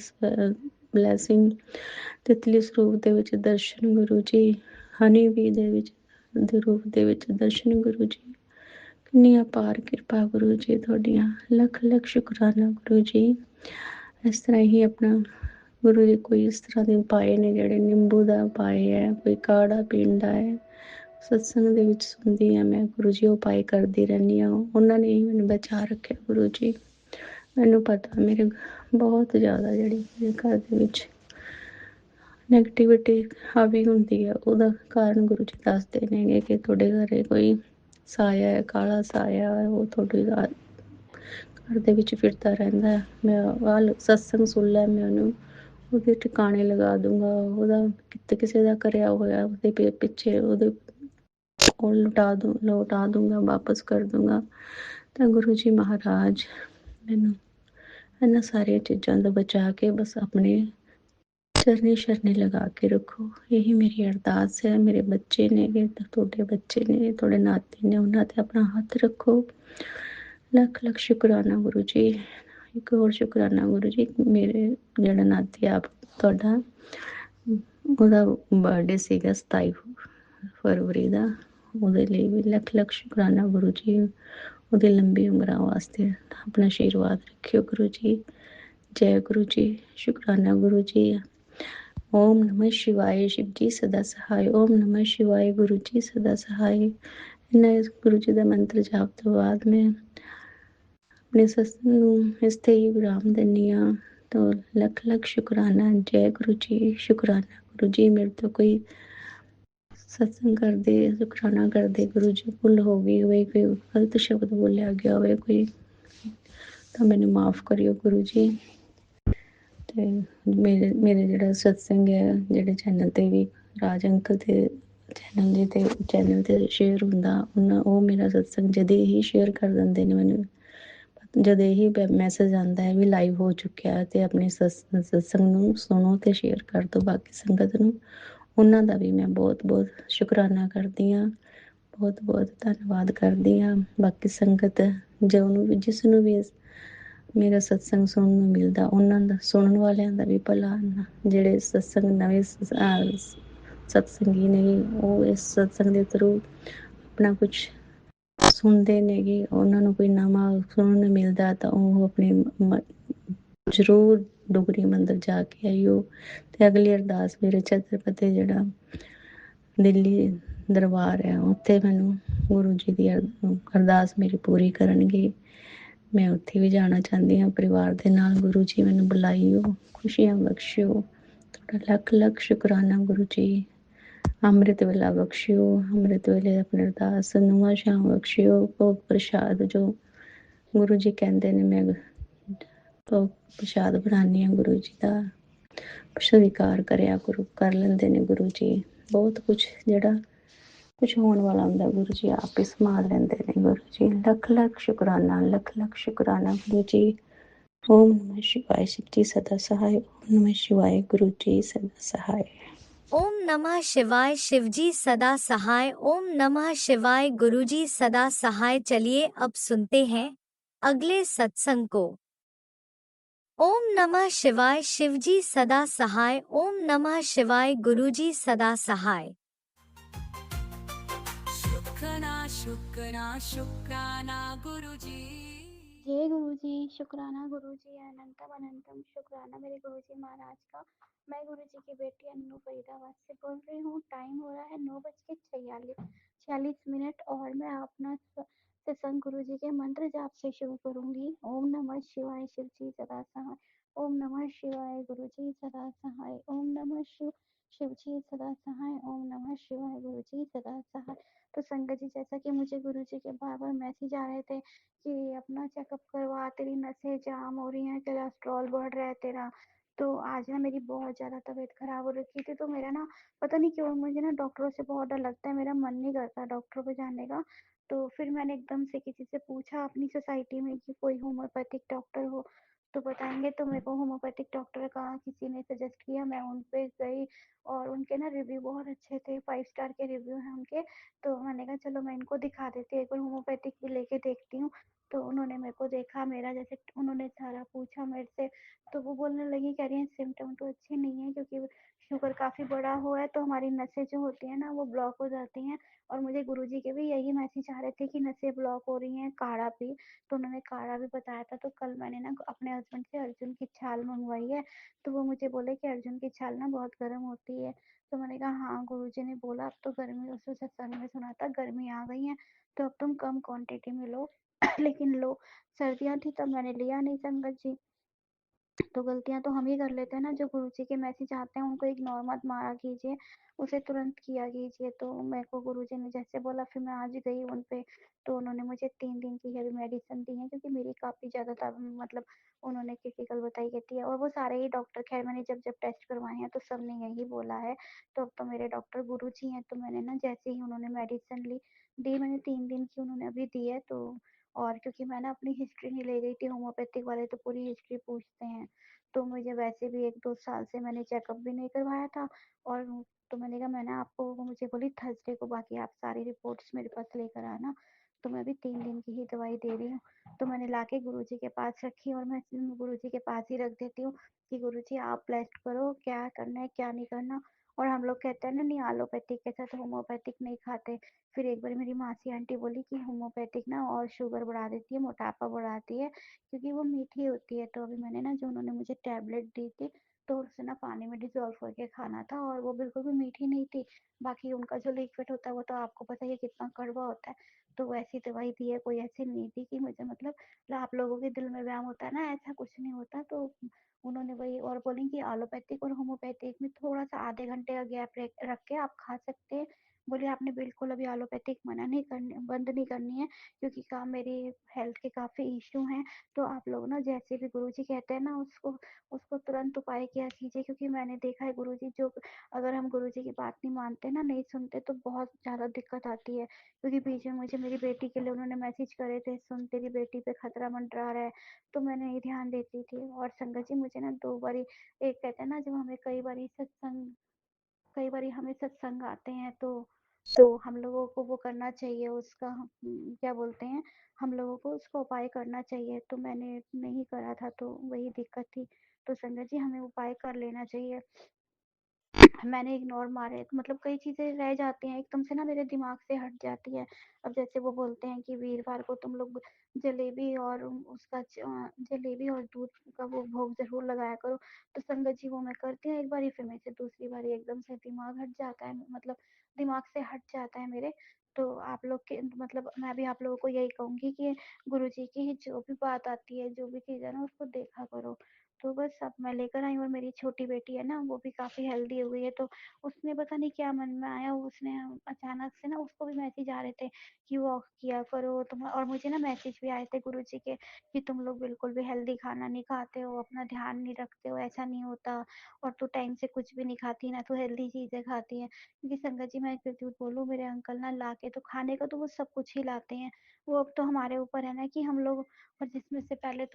ਬਲੈਸਿੰਗ, ਤਿਤਲੀ ਸਰੂਪ ਦੇ ਵਿੱਚ ਦਰਸ਼ਨ ਗੁਰੂ ਜੀ, ਹਨੀ ਵੀ ਦੇ ਵਿੱਚ ਦੇ ਰੂਪ ਦੇ ਵਿੱਚ ਦਰਸ਼ਨ ਗੁਰੂ ਜੀ। ਕਿੰਨੀ ਅਪਾਰ ਕਿਰਪਾ ਗੁਰੂ ਜੀ ਤੁਹਾਡੀਆਂ, ਲੱਖ ਲੱਖ ਸ਼ੁਕਰਾਨਾ ਗੁਰੂ ਜੀ। ਇਸ ਤਰ੍ਹਾਂ ਹੀ ਆਪਣਾ ਗੁਰੂ ਜੀ ਕੋਈ ਇਸ ਤਰ੍ਹਾਂ ਦੇ ਉਪਾਏ ਨੇ ਜਿਹੜੇ ਨਿੰਬੂ ਦਾ ਉਪਾਏ ਹੈ, ਕੋਈ ਕਾੜਾ ਪੀਣ ਦਾ ਹੈ, ਸਤਸੰਗ ਦੇ ਵਿੱਚ ਸੁਣਦੀ ਹਾਂ ਮੈਂ ਗੁਰੂ ਜੀ, ਉਪਾਏ ਕਰਦੀ ਰਹਿੰਦੀ ਹਾਂ। ਉਹਨਾਂ ਨੇ ਹੀ ਮੈਨੂੰ ਬਚਾ ਰੱਖਿਆ ਗੁਰੂ ਜੀ। ਮੈਨੂੰ ਪਤਾ ਮੇਰੇ ਬਹੁਤ ਜ਼ਿਆਦਾ ਜਿਹੜੀ ਮੇਰੇ ਘਰ ਦੇ ਵਿੱਚ ਨੈਗੇਟਿਵਿਟੀ ਹਾਵੀ ਹੁੰਦੀ ਹੈ, ਉਹਦਾ ਕਾਰਨ ਗੁਰੂ ਜੀ ਦੱਸਦੇ ਨੇਗੇ ਕਿ ਤੁਹਾਡੇ ਘਰੇ ਕੋਈ ਸਾਇਆ ਹੈ, ਕਾਲਾ ਸਾਇਆ ਹੈ, ਉਹ ਤੁਹਾਡੇ ਘਰ ਦੇ ਵਿੱਚ ਫਿਰਦਾ ਰਹਿੰਦਾ। ਮੈਂ ਸਤਸੰਗ ਸੁਣ ਲੈ, ਮੈਂ ਉਹਨੂੰ ਉਹਦੇ ਟਿਕਾਣੇ ਲਗਾ ਦੂੰਗਾ। ਉਹਦਾ ਕਿਸੇ ਦਾ ਕਰਿਆ ਹੋਇਆ ਉਹਦੇ ਪਿੱਛੇ ਉਹਦੇ ਉਹ ਲੌਟਾ ਦੂੰਗਾ, ਵਾਪਸ ਕਰ ਦੂੰਗਾ। ਤਾਂ ਗੁਰੂ ਜੀ ਮਹਾਰਾਜ ਮੈਨੂੰ ਇਹਨਾਂ ਸਾਰੀਆਂ ਚੀਜ਼ਾਂ ਤੋਂ ਬਚਾ ਕੇ ਬਸ ਆਪਣੇ ਚਰਨੀ ਸ਼ਰਨੀ ਲਗਾ ਕੇ ਰੱਖੋ, ਇਹੀ ਮੇਰੀ ਅਰਦਾਸ ਹੈ। ਮੇਰੇ ਬੱਚੇ ਨੇਗੇ, ਤੁਹਾਡੇ ਬੱਚੇ ਨੇ, ਤੁਹਾਡੇ ਨਾਤੇ ਨੇ, ਉਹਨਾਂ 'ਤੇ ਆਪਣਾ ਹੱਥ ਰੱਖੋ। ਲੱਖ ਲੱਖ ਸ਼ੁਕਰਾਨਾ ਗੁਰੂ ਜੀ। ਇੱਕ ਹੋਰ ਸ਼ੁਕਰਾਨਾ ਗੁਰੂ ਜੀ, ਮੇਰੇ ਜਿਹੜਾ ਨਾਤੀ ਆਪ ਤੁਹਾਡਾ, ਉਹਦਾ ਬਰਥਡੇ ਸੀਗਾ 27 ਫਰਵਰੀ ਦਾ, ਉਹਦੇ ਲਈ ਵੀ ਲੱਖ ਲੱਖ ਸ਼ੁਕਰਾਨਾ ਗੁਰੂ ਜੀ। ਉਹਦੀ ਲੰਬੀ ਉਮਰਾਂ ਵਾਸਤੇ ਆਪਣਾ ਆਸ਼ੀਰਵਾਦ ਰੱਖਿਓ ਗੁਰੂ ਜੀ। ਜੈ ਗੁਰੂ ਜੀ, ਸ਼ੁਕਰਾਨਾ ਗੁਰੂ ਜੀ। ਓਮ ਨਮः ਸ਼ਿਵਾਏ, ਸ਼ਿਵ ਜੀ ਸਦਾ ਸਹਾਏ। ਓਮ ਨਮः ਸ਼ਿਵਾਏ, ਗੁਰੂ ਜੀ ਸਦਾ ਸਹਾਏ। ਇਹਨਾਂ ਗੁਰੂ ਜੀ ਦਾ ਮੰਤਰ ਜਾਪ ਤੋਂ ਬਾਅਦ ਮੈਂ ਆਪਣੇ ਸਤਸੰਗ ਨੂੰ ਇਸ 'ਤੇ ਹੀ ਵਿਰਾਮ ਦਿੰਦੀ ਹਾਂ। ਤਾਂ ਲੱਖ ਲੱਖ ਸ਼ੁਕਰਾਨਾ, ਜੈ ਗੁਰੂ ਜੀ, ਸ਼ੁਕਰਾਨਾ ਗੁਰੂ ਜੀ। ਮੇਰੇ ਤੋਂ ਕੋਈ ਸਤਸੰਗ ਕਰਦੇ, ਸ਼ੁਕਰਾਨਾ ਕਰਦੇ ਗੁਰੂ ਜੀ ਭੁੱਲ ਹੋ ਗਈ ਹੋਵੇ, ਕੋਈ ਗਲਤ ਸ਼ਬਦ ਬੋਲਿਆ ਗਿਆ ਹੋਵੇ ਕੋਈ, ਤਾਂ ਮੈਨੂੰ ਮਾਫ਼ ਕਰਿਓ ਗੁਰੂ ਜੀ। ਅਤੇ ਮੇਰੇ ਜਿਹੜਾ ਸਤਸੰਗ ਹੈ, ਜਿਹੜੇ ਚੈਨਲ 'ਤੇ ਵੀ ਰਾਜ ਅੰਕਲ ਦੇ ਚੈਨਲ 'ਤੇ ਸ਼ੇਅਰ ਹੁੰਦਾ, ਉਹ ਮੇਰਾ ਸਤਸੰਗ ਜਦੇ ਹੀ ਸ਼ੇਅਰ ਕਰ ਦਿੰਦੇ ਨੇ ਮੈਨੂੰ। ਜਦ ਇਹੀ ਮੈਸੇਜ ਆਉਂਦਾ ਹੈ ਵੀ ਲਾਈਵ ਹੋ ਚੁੱਕਿਆ ਹੈ, ਅਤੇ ਆਪਣੇ ਸਤਸੰਗ ਨੂੰ ਸੁਣੋ ਅਤੇ ਸ਼ੇਅਰ ਕਰ ਦਿਓ ਬਾਕੀ ਸੰਗਤ ਨੂੰ। ਉਹਨਾਂ ਦਾ ਵੀ ਮੈਂ ਬਹੁਤ ਬਹੁਤ ਸ਼ੁਕਰਾਨਾ ਕਰਦੀ ਹਾਂ, ਬਹੁਤ ਬਹੁਤ ਧੰਨਵਾਦ ਕਰਦੀ ਹਾਂ। ਬਾਕੀ ਸੰਗਤ ਜਿਸ ਨੂੰ ਵੀ ਮੇਰਾ ਸਤਸੰਗ ਸੁਣਨ ਨੂੰ ਮਿਲਦਾ, ਉਹਨਾਂ ਦਾ, ਸੁਣਨ ਵਾਲਿਆਂ ਦਾ ਵੀ ਭਲਾ। ਜਿਹੜੇ ਸਤਸੰਗ ਨਵੇਂ ਸਤਸੰਗੀ ਨੇ, ਉਹ ਇਸ ਸਤਸੰਗ ਦੇ ਥਰੂ ਆਪਣਾ ਕੁਛ ਸੁਣਦੇ ਨੇਗੇ, ਉਹਨਾਂ ਨੂੰ ਕੋਈ ਨਵਾਂ ਸੁਣਨ ਨੂੰ ਮਿਲਦਾ, ਤਾਂ ਉਹ ਆਪਣੇ ਜ਼ਰੂਰ ਡੁਗਰੀ ਮੰਦਰ ਜਾ ਕੇ ਆਈਓ। ਅਤੇ ਅਗਲੀ ਅਰਦਾਸ ਮੇਰੇ ਛਤਰਪਤੀ ਜਿਹੜਾ ਦਿੱਲੀ ਦਰਬਾਰ ਹੈ, ਉੱਥੇ ਮੈਨੂੰ ਗੁਰੂ ਜੀ ਦੀ ਅਰਦਾਸ ਮੇਰੀ ਪੂਰੀ ਕਰਨਗੇ। ਮੈਂ ਉੱਥੇ ਵੀ ਜਾਣਾ ਚਾਹੁੰਦੀ ਹਾਂ ਪਰਿਵਾਰ ਦੇ ਨਾਲ। ਗੁਰੂ ਜੀ ਮੈਨੂੰ ਬੁਲਾਈਓ, ਖੁਸ਼ੀਆਂ ਬਖਸ਼ਿਓ। ਤੁਹਾਡਾ ਲੱਖ ਲੱਖ ਸ਼ੁਕਰਾਨਾ ਗੁਰੂ ਜੀ। ਅੰਮ੍ਰਿਤ ਵੇਲਾ ਬਖਸ਼ਿਓ, ਅੰਮ੍ਰਿਤ ਵੇਲੇ ਆਪਣੀ ਅਰਦਾਸ ਨੂੰਹਾਂ ਸ਼ਾਮ ਬਖਸ਼ਿਓ। ਭੋਗ ਪ੍ਰਸ਼ਾਦ ਜੋ ਗੁਰੂ ਜੀ ਕਹਿੰਦੇ ਨੇ ਮੈਂ तो प्रशाद बनानी है गुरु जी का स्वीकार करिया गुरु कर लेंदे ने गुरु जी बहुत कुछ जड़ा कुछ होने वाला ਹੁੰਦਾ गुरु जी आप ही संभाल लेंदे ने गुरु जी लख लख शुक्राना गुरु जी ओम नमः शिवाय शिव जी सदा सहाय ओम नमः शिवाय गुरु जी सदा सहाय
ओम नमः शिवाय शिवजी सदा सहाय। ओम नमः शिवाय गुरुजी सदा सहाय। चलिए अब सुनते हैं अगले सत्संग को। ओम नमः शिवाय शिवजी सदा सहाय। ओम नमः शिवाय गुरुजी सदा सहाय।
शुक्राना गुरुजी
जय गुरुजी शुक्राना गुरुजी अनंतम अनंतम शुक्राना मेरे गुरुजी महाराज का। मैं गुरुजी की बेटी अन्नू फरीदाबाद से बोल रही हूँ। टाइम हो रहा है 9:46 और मैं अपना सत्संग गुरुजी के मंत्र जाप से शुरू करूंगी। ओम नमः शिवाय शिव जी सदा सहाय। ओम नमः शिवाय गुरुजी सदा सहाय। ओम नमः शिव जी सदा सहाय। ओम नमः शिवाय गुरुजी सदा सहाय। तो संगत जी जैसा कि मुझे गुरुजी के बार बार मैसेज आ रहे थे कि अपना चेकअप करवा, तेरी नसें जाम हो रही हैं, कोलेस्ट्रॉल बढ़ रहा है तेरा। तो आज ना मेरी बहुत ज़्यादा तबीयत खराब हो रखी थी, तो मेरा ना पता नहीं क्यों मुझे ना डॉक्टरों से बहुत डर लगता है, मेरा मन नहीं करता डॉक्टरों पे जाने का। तो फिर मैंने एकदम से किसी से पूछा अपनी सोसाइटी में कि कोई होम्योपैथिक डॉक्टर हो तो बताएंगे, तो मेरे को होम्योपैथिक डॉक्टर का किसी ने सजेस्ट किया, मैं उन पे गई और उनके ना रिव्यू बहुत अच्छे थे, 5 स्टार के रिव्यू हैं उनके। तो मैंने कहा चलो मैं इनको दिखा देती हूँ, एक बार होम्योपैथिक भी लेके देखती हूँ। तो उन्होंने मेरे को देखा, मेरा जैसे उन्होंने सारा पूछा मेरे से, तो वो बोलने लगी, कह रही हैं सिम्टम तो अच्छे नहीं है क्योंकि शुगर काफ़ी बड़ा हुआ है, तो हमारी नसें जो होती हैं ना वो ब्लॉक हो जाती हैं। और मुझे गुरुजी के भी यही मैसेज आ रहे थे कि नसें ब्लॉक हो रही हैं, काढ़ा पी। तो उन्होंने काढ़ा भी बताया था। तो कल मैंने ना अपने हस्बैंड से अर्जुन की छाल मंगवाई है, तो वो मुझे बोले कि अर्जुन की छाल ना बहुत गर्म होती है। तो मैंने कहा हाँ गुरुजी ने बोला अब तो गर्मी, उस सत्संग में सुना था गर्मी आ गई है, तो अब तुम कम क्वांटिटी में लो। लेकिन लो, सर्दियाँ थी तब मैंने लिया नहीं संगत जी। तो गलतियाँ तो हम ही कर लेते हैं ना, जो गुरुजी के मैसेज आते हैं उनको इग्नोर मत मारा कीजिए, उसे तुरंत किया कीजिए। तो मेरे को गुरुजी ने जैसे बोला फिर मैं आज गई उन पे, तो उन्होंने मुझे 3 दिन की हेवी मेडिसिन दी है क्योंकि मेरी काफ़ी ज़्यादा मतलब उन्होंने क्रिटिकल बताई कहती है। और वो सारे ही डॉक्टर, खैर मैंने जब जब टेस्ट करवाए हैं तो सब ने यही बोला है। तो अब तो मेरे डॉक्टर गुरुजी हैं, तो मैंने ना जैसे ही उन्होंने मेडिसिन दी मैंने 3 दिन की उन्होंने अभी दी है। तो और क्योंकि मैं ना अपनी हिस्ट्री नहीं ले गई थी, होम्योपैथिक वाले तो पूरी हिस्ट्री पूछते हैं, तो मुझे वैसे भी 1-2 साल से मैंने चेकअप भी नहीं करवाया था। और तो मैंने कहा मैंने आपको, वो मुझे बोली थर्सडे को बाकी आप सारी रिपोर्ट्स मेरे पास लेकर आना। तो मैं अभी 3 दिन की ही दवाई दे रही हूँ। तो मैंने लाके गुरुजी के पास रखी और मैं गुरुजी के पास ही रख देती हूँ कि गुरुजी आप ब्लेस्ड करो, क्या करना है क्या नहीं करना। और हम लोग कहते हैं ना नहीं एलोपैथिक के साथ होम्योपैथिक नहीं खाते। फिर एक बार मेरी मासी आंटी बोली कि होम्योपैथिक ना और शुगर बढ़ा देती है, मोटापा बढ़ाती है क्योंकि वो मीठी होती है। तो अभी मैंने ना जो उन्होंने मुझे टैबलेट दी थी, तो उसे ना पानी में डिज़ोल्व करके खाना था और वो बिल्कुल भी मीठी नहीं थी। बाकी उनका जो लिक्विड होता है वो तो आपको पता ही है कितना कड़वा होता है। तो वैसी दवाई दी है, कोई ऐसी नहीं थी कि मुझे मतलब आप लोगों के दिल में व्याम होता है ना, ऐसा कुछ नहीं होता। तो उन्होंने वही और बोली कि एलोपैथिक और होम्योपैथिक में थोड़ा-सा आधे घंटे का गैप रख के आप खा सकते हैं। बोले आपने बिल्कुल अभी एलोपैथिक मना नहीं करनी, बंद नहीं करनी है क्योंकि मेरी हेल्थ के काफ़ी इश्यू हैं। तो आप लोग ना जैसे भी गुरुजी कहते हैं ना उसको उसको तुरंत उपाय किया कीजिए, क्योंकि मैंने देखा है गुरुजी जो अगर हम गुरुजी की बात नहीं मानते ना, नहीं सुनते, तो बहुत ज़्यादा दिक्कत आती है। क्योंकि बीच में मुझे मेरी बेटी के लिए उन्होंने मैसेज करे थे, सुन तेरी बेटी पे खतरा मंडरा रहा है, तो मैंने नहीं ध्यान देती थी। और संगत जी मुझे ना 2 बारी, एक कहते हैं ना जब हमें कई बारी हमें सत्संग आते हैं, तो हम लोगों को वो करना चाहिए उसका क्या बोलते हैं, हम लोगों को उसका उपाय करना चाहिए। तो मैंने नहीं करा था, तो वही दिक्कत थी। तो संगत जी हमें उपाय कर लेना चाहिए। मैंने इग्नोर मारे, तो मतलब कई चीज़ें रह जाती हैं, एकदम से ना मेरे दिमाग से हट जाती है। अब जैसे वो बोलते हैं कि वीरवार को तुम लोग जलेबी और जलेबी और दूध का वो भोग ज़रूर लगाया करो। तो संगत जी वो मैं करती हूँ एक बारी, फिर मेरे से दूसरी बारी एकदम से दिमाग हट जाता है, मतलब दिमाग से हट जाता है मेरे। तो आप लोग के मतलब मैं भी आप लोगों को यही कहूँगी कि गुरुजी की जो भी बात आती है, जो भी चीज़ है ना उसको देखा करो। तो बस अब मैं लेकर आई हूँ, और मेरी छोटी बेटी है ना, वो भी काफ़ी हेल्दी हो गई है, तो उसने पता नहीं क्या मन में आया, उसने अचानक से ना, उसको भी मैसेज आ रहे थे कि वॉक किया करो तुम, और मुझे ना मैसेज भी आए थे गुरुजी के कि तुम लोग बिल्कुल भी हेल्दी खाना नहीं खाते हो, अपना ध्यान नहीं रखते हो, ऐसा नहीं होता, और तू टाइम से कुछ भी नहीं खाती ना, तू हेल्दी चीज़ें खाती है। क्योंकि संगत जी, मैं क्यों झूठ बोलूँ, मेरे अंकल ना ला के तो खाने का तो वो सब कुछ ही लाते हैं, वो अब तो हमारे ऊपर है ना कि हम लोग, और जिसमें से पहले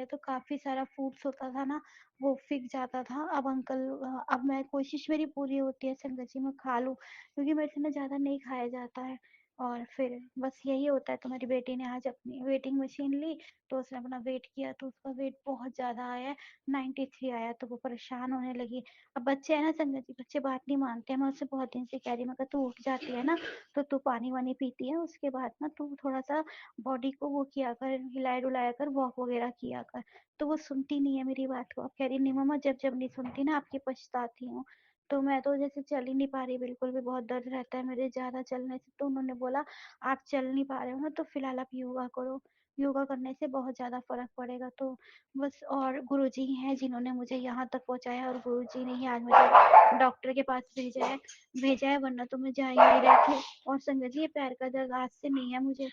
तो काफ़ी सारा फूड्स होता था ना, वो फ़िक जाता था। अब अंकल अब मैं कोशिश मेरी पूरी होती है संगत जी, मैं खा लूँ, क्योंकि मेरे से ना ज़्यादा नहीं खाया जाता है। और फिर बस यही होता है। तो मेरी बेटी ने आज अपनी वेटिंग मशीन ली, तो उसने अपना वेट किया, तो उसका वेट बहुत ज़्यादा आया है, 93 आया, तो वो परेशान होने लगी। अब बच्चे हैं ना संगत जी, बच्चे बात नहीं मानते हैं। मैं उससे बहुत दिन से कह रही हूँ, मैं कहा तू उठ जाती है ना, तो तू पानी-वानी पीती है, उसके बाद ना तू थोड़ा-सा बॉडी को वो किया कर, हिलाया-डुलाया कर, वॉक वगैरह किया कर। तो वो सुनती नहीं है मेरी बात को। अब कह रही नहीं मम्मा, जब-जब नहीं सुनती ना आपकी पछताती हूँ। तो मैं तो जैसे चल ही नहीं पा रही बिल्कुल भी, बहुत दर्द रहता है मेरे ज़्यादा चलने से। तो उन्होंने बोला आप चल नहीं पा रहे हो ना, तो फिलहाल आप योगा करो, योगा करने से बहुत ज़्यादा फ़र्क पड़ेगा। तो बस, और गुरुजी हैं जिन्होंने मुझे यहाँ तक पहुँचाया, और गुरुजी ने ही आज मुझे डॉक्टर के पास भेजा है, वरना तो मैं जा ही नहीं रही थी। और संगत जी, ये पैर का दर्द आज से नहीं है मुझे,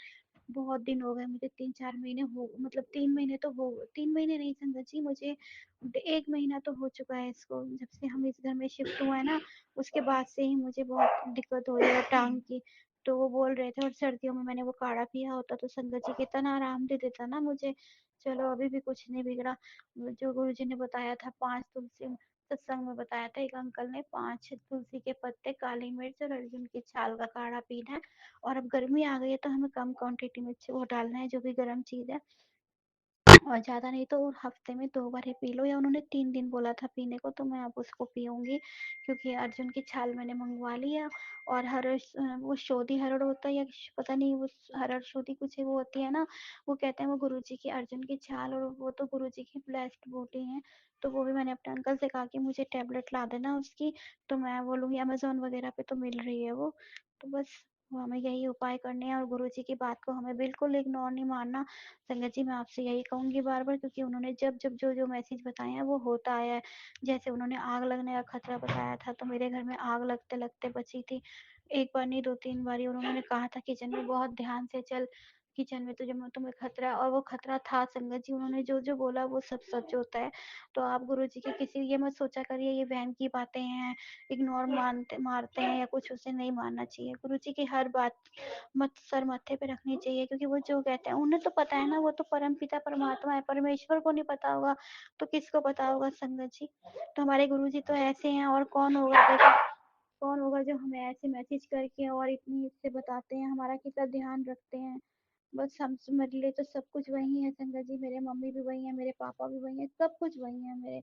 बहुत दिन हो गए मुझे, 3-4 महीने हो, मतलब 3 महीने तो हो, 3 महीने नहीं संगत जी, मुझे 1 महीना तो हो चुका है इसको। जब से हम इस घर में शिफ्ट हुए हैं ना, उसके बाद से ही मुझे बहुत दिक्कत हो रही है टाँग की। तो वो बोल रहे थे, और सर्दियों में मैंने वो काढ़ा पिया होता तो संगत जी कितना आराम दे देता ना मुझे। चलो, अभी भी कुछ नहीं बिगड़ा। वो जो गुरुजी ने बताया था, 5 तुलसी, सत्संग में बताया था एक अंकल ने, 5 तुलसी के पत्ते, काली मिर्च और अर्जुन की छाल का काढ़ा पीना है। और अब गर्मी आ गई है, तो हमें कम क्वांटिटी में वो डालना है, जो भी गर्म चीज़ है, और ज़्यादा नहीं तो हफ्ते में 2 बार ही पी लो, या उन्होंने 3 दिन बोला था पीने को, तो मैं अब उसको पीऊँगी, क्योंकि अर्जुन की छाल मैंने मँगवा ली है। और वो शोधी हरड़ होता है, या पता नहीं, वो हरड़ शोधी कुछ है, वो होती है ना, वो कहते हैं वो गुरुजी की अर्जुन की छाल, और वो तो गुरुजी की ब्लेस्ड बूटी है। तो वो भी मैंने अपने अंकल से कहा कि मुझे टैबलेट ला देना उसकी, तो मैं बोलूँगी, अमेज़न वगैरह पे तो मिल रही है वो। तो बस, वो हमें यही उपाय करने हैं, और गुरुजी की बात को हमें बिल्कुल इग्नोर नहीं मारना। संगत जी, मैं आपसे यही कहूँगी बार-बार, क्योंकि उन्होंने जब-जब जो-जो मैसेज बताए हैं वो होता आया है। जैसे उन्होंने आग लगने का खतरा बताया था, तो मेरे घर में आग लगते-लगते बची थी। एक बार नहीं, 2-3 बारी, और उन्होंने कहा था किचन में बहुत ध्यान से चल, किचन में तुझे तुम्हें खतरा है, और वो खतरा था संगत जी। उन्होंने जो-जो बोला वो सब सच होता है। तो आप गुरुजी की किसी, ये मत सोचा करिए ये वहम की बातें हैं, इग्नोर मारते हैं या कुछ, उसे नहीं मानना चाहिए। गुरुजी की हर बात मत सर माथे पे रखनी चाहिए, क्योंकि वो जो कहते हैं उन्हें तो पता है ना, वो तो परम पिता परमात्मा है। परमेश्वर को नहीं पता होगा तो किसको पता होगा संगत जी। तो हमारे गुरुजी तो ऐसे हैं, और कौन होगा, देखो कौन होगा जो हमें ऐसे मैसेज करके और इतनी इससे बताते हैं, हमारा कितना ध्यान रखते हैं। बस हम, मेरे लिए तो सब कुछ वही है संगत जी, मेरे मम्मी भी वही है, मेरे पापा भी वही है, सब कुछ वही है मेरे।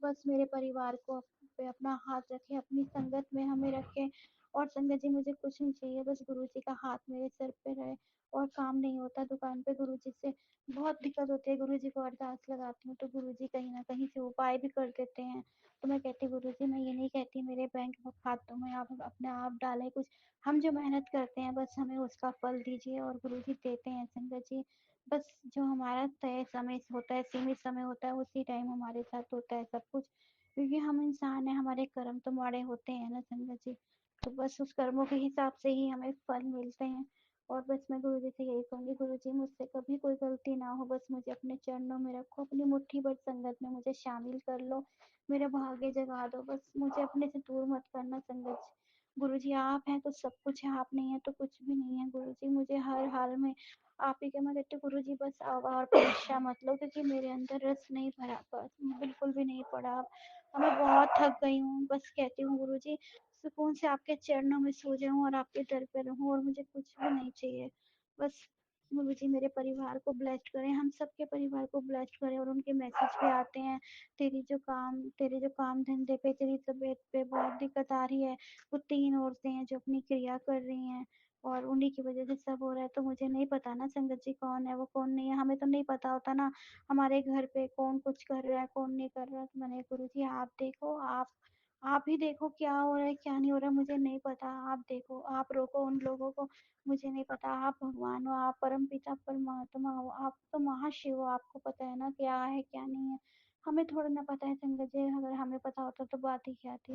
बस मेरे परिवार को पे अपना हाथ रखे, अपनी संगत में हमें रखे। और संगत जी, मुझे कुछ नहीं चाहिए, बस गुरुजी का हाथ मेरे सर पे रहे। और काम नहीं होता दुकान पे गुरुजी से, बहुत दिक्कत होती है। गुरुजी को अरदास लगाती हूँ, तो गुरुजी कहीं ना कहीं से उपाय भी कर देते हैं। तो मैं कहती हूँ गुरुजी, मैं ये नहीं कहती मेरे बैंक खातों में आप अपने आप डालें कुछ, हम जो मेहनत करते हैं बस हमें उसका फल दीजिए, और गुरुजी देते हैं संगत जी। बस जो हमारा तय समय होता है, सीमित समय होता है, उसी टाइम हमारे साथ होता है सब कुछ, क्योंकि हम इंसान हैं, हमारे कर्म तो माड़े होते हैं ना संगत जी। तो बस उस कर्मों के हिसाब से ही हमें फल मिलते हैं। और बस मैं गुरुजी से यही कहूँगी, गुरुजी मुझसे कभी कोई गलती ना हो, बस मुझे अपने चरणों में रखो, अपनी मुट्ठी भर संगत में मुझे शामिल कर लो, मेरा भाग्य जगा दो, बस मुझे अपने से दूर मत करना संगत जी। गुरुजी आप हैं तो सब कुछ है, आप नहीं है तो कुछ भी नहीं है गुरुजी, मुझे हर हाल में आप ही के, मैं कहती हूँ गुरुजी बस अब और परीक्षा मत लो, क्योंकि मेरे अंदर रस नहीं भरा, बस बिल्कुल भी नहीं पड़ा अब। मैं बहुत थक गई हूँ, बस कहती हूँ गुरुजी सुकून से आपके चरणों में सो जाऊं और आपके दर पे रहूं, और मुझे कुछ भी नहीं चाहिए। बस गुरुजी मेरे परिवार को ब्लेस्ड करें, हम सबके परिवार को ब्लेस्ड करें। और उनके मैसेज भी आते हैं, तेरे जो काम धंधे पे, तेरी तबीयत पे बहुत दिक्कत आ रही है। वो 3 औरतें हैं जो अपनी क्रिया कर रही हैं, और उन्हीं की वजह से सब हो रहा है। तो मुझे नहीं पता ना संगत जी कौन है वो, कौन नहीं है, हमें तो नहीं पता होता ना हमारे घर पे कौन कुछ कर रहा है, कौन नहीं कर रहा। तो मैंने गुरुजी आप देखो, आप ही देखो क्या हो रहा है क्या नहीं हो रहा, मुझे नहीं पता। आप देखो, आप रोको उन लोगों को, मुझे नहीं पता। आप भगवान हो, आप परम पिता परमात्मा हो, आप तो महाशिव हो, आपको पता है ना क्या है क्या नहीं है। हमें थोड़ा ना पता है संगत जी, अगर हमें पता होता तो बात ही क्या थी।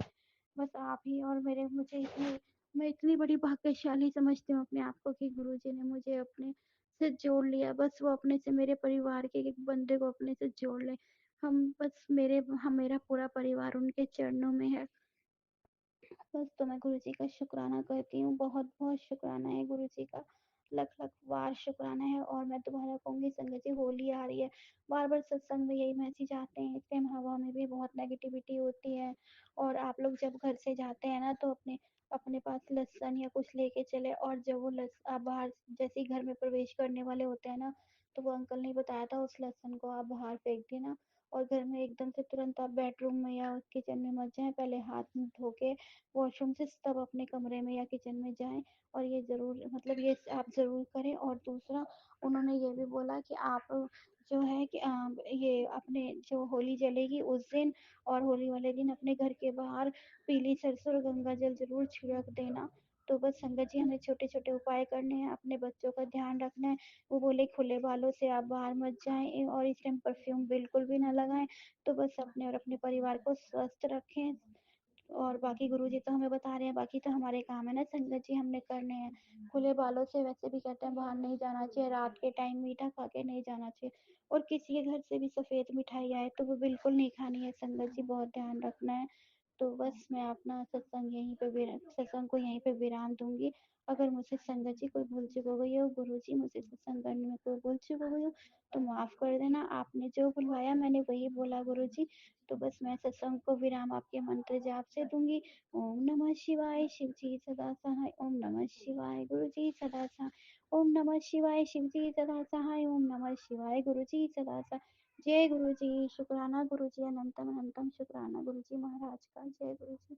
बस आप ही और मेरे मुझे इतनी मैं इतनी बड़ी भाग्यशाली समझती हूँ अपने आप को कि गुरुजी ने मुझे अपने से जोड़ लिया। बस वो अपने से मेरे परिवार के एक बंदे को अपने से जोड़ ले। मेरा पूरा परिवार उनके चरणों में है। बस तो मैं गुरुजी का शुक्राना करती हूँ, बहुत-बहुत शुक्राना है गुरुजी का, लख-लख बार शुक्राना है। और मैं दोबारा कहूँगी संगत जी, होली आ रही है, बार-बार सत्संग में यही मैसेज आते हैं, इस टाइम हवा में भी बहुत नेगेटिविटी होती है और आप लोग जब घर से जाते हैं ना तो अपने अपने पास लहसुन या कुछ लेके चले। और जब वो आप बाहर जैसे ही घर में प्रवेश करने वाले होते हैं ना, तो वो अंकल ने बताया था उस लहसुन को आप बाहर फेंक देना और घर में एकदम से तुरंत आप बेडरूम में या किचन में मत जाएँ, पहले हाथ मुँह धो के वॉशरूम से तब अपने कमरे में या किचन में जाएँ। और ये ज़रूर मतलब ये आप ज़रूर करें। और दूसरा उन्होंने ये भी बोला कि आप जो है कि ये अपने जो होली जलेगी उस दिन और होली वाले दिन अपने घर के बाहर पीली सरसों और गंगा जल ज़रूर छिड़क देना। तो बस संगत जी, हमें छोटे-छोटे उपाय करने हैं, अपने बच्चों का ध्यान रखना है। वो बोले खुले बालों से आप बाहर मत जाएँ और इस टाइम परफ्यूम बिल्कुल भी ना लगाएँ। तो बस अपने और अपने परिवार को स्वस्थ रखें। और बाकी गुरुजी तो हमें बता रहे हैं, बाकी तो हमारे काम है ना संगत जी, हमने करने हैं। खुले बालों से वैसे भी कहते हैं बाहर नहीं जाना चाहिए, रात के टाइम मीठा खा के नहीं जाना चाहिए और किसी के घर से भी सफ़ेद मिठाई आए तो वो बिल्कुल नहीं खानी है संगत जी, बहुत ध्यान रखना है। तो बस मैं अपना सत्संग को यहीं पे विराम दूँगी। अगर मुझसे संगत जी कोई भूल चूक हो गई हो, गुरुजी मुझसे सत्संग करने में कोई भूल चूक हो गई हो, तो माफ़ कर देना। आपने जो बुलवाया मैंने वही बोला गुरुजी। तो बस मैं सत्संग को विराम आपके मंत्र जाप से दूँगी। ओम नमः शिवाय शिव जी सदा सहाय, ओम नमः शिवाय गुरु जी सदा सहाय, ओम नमः शिवाय शिव जी सदा सहाय, ओम नमः शिवाय गुरु जी सदा सहाय। जय गुरु जी, शुक्राना गुरु जी, अनंतम अनंतम शुक्राना गुरु जी महाराज का। जय गुरु जी।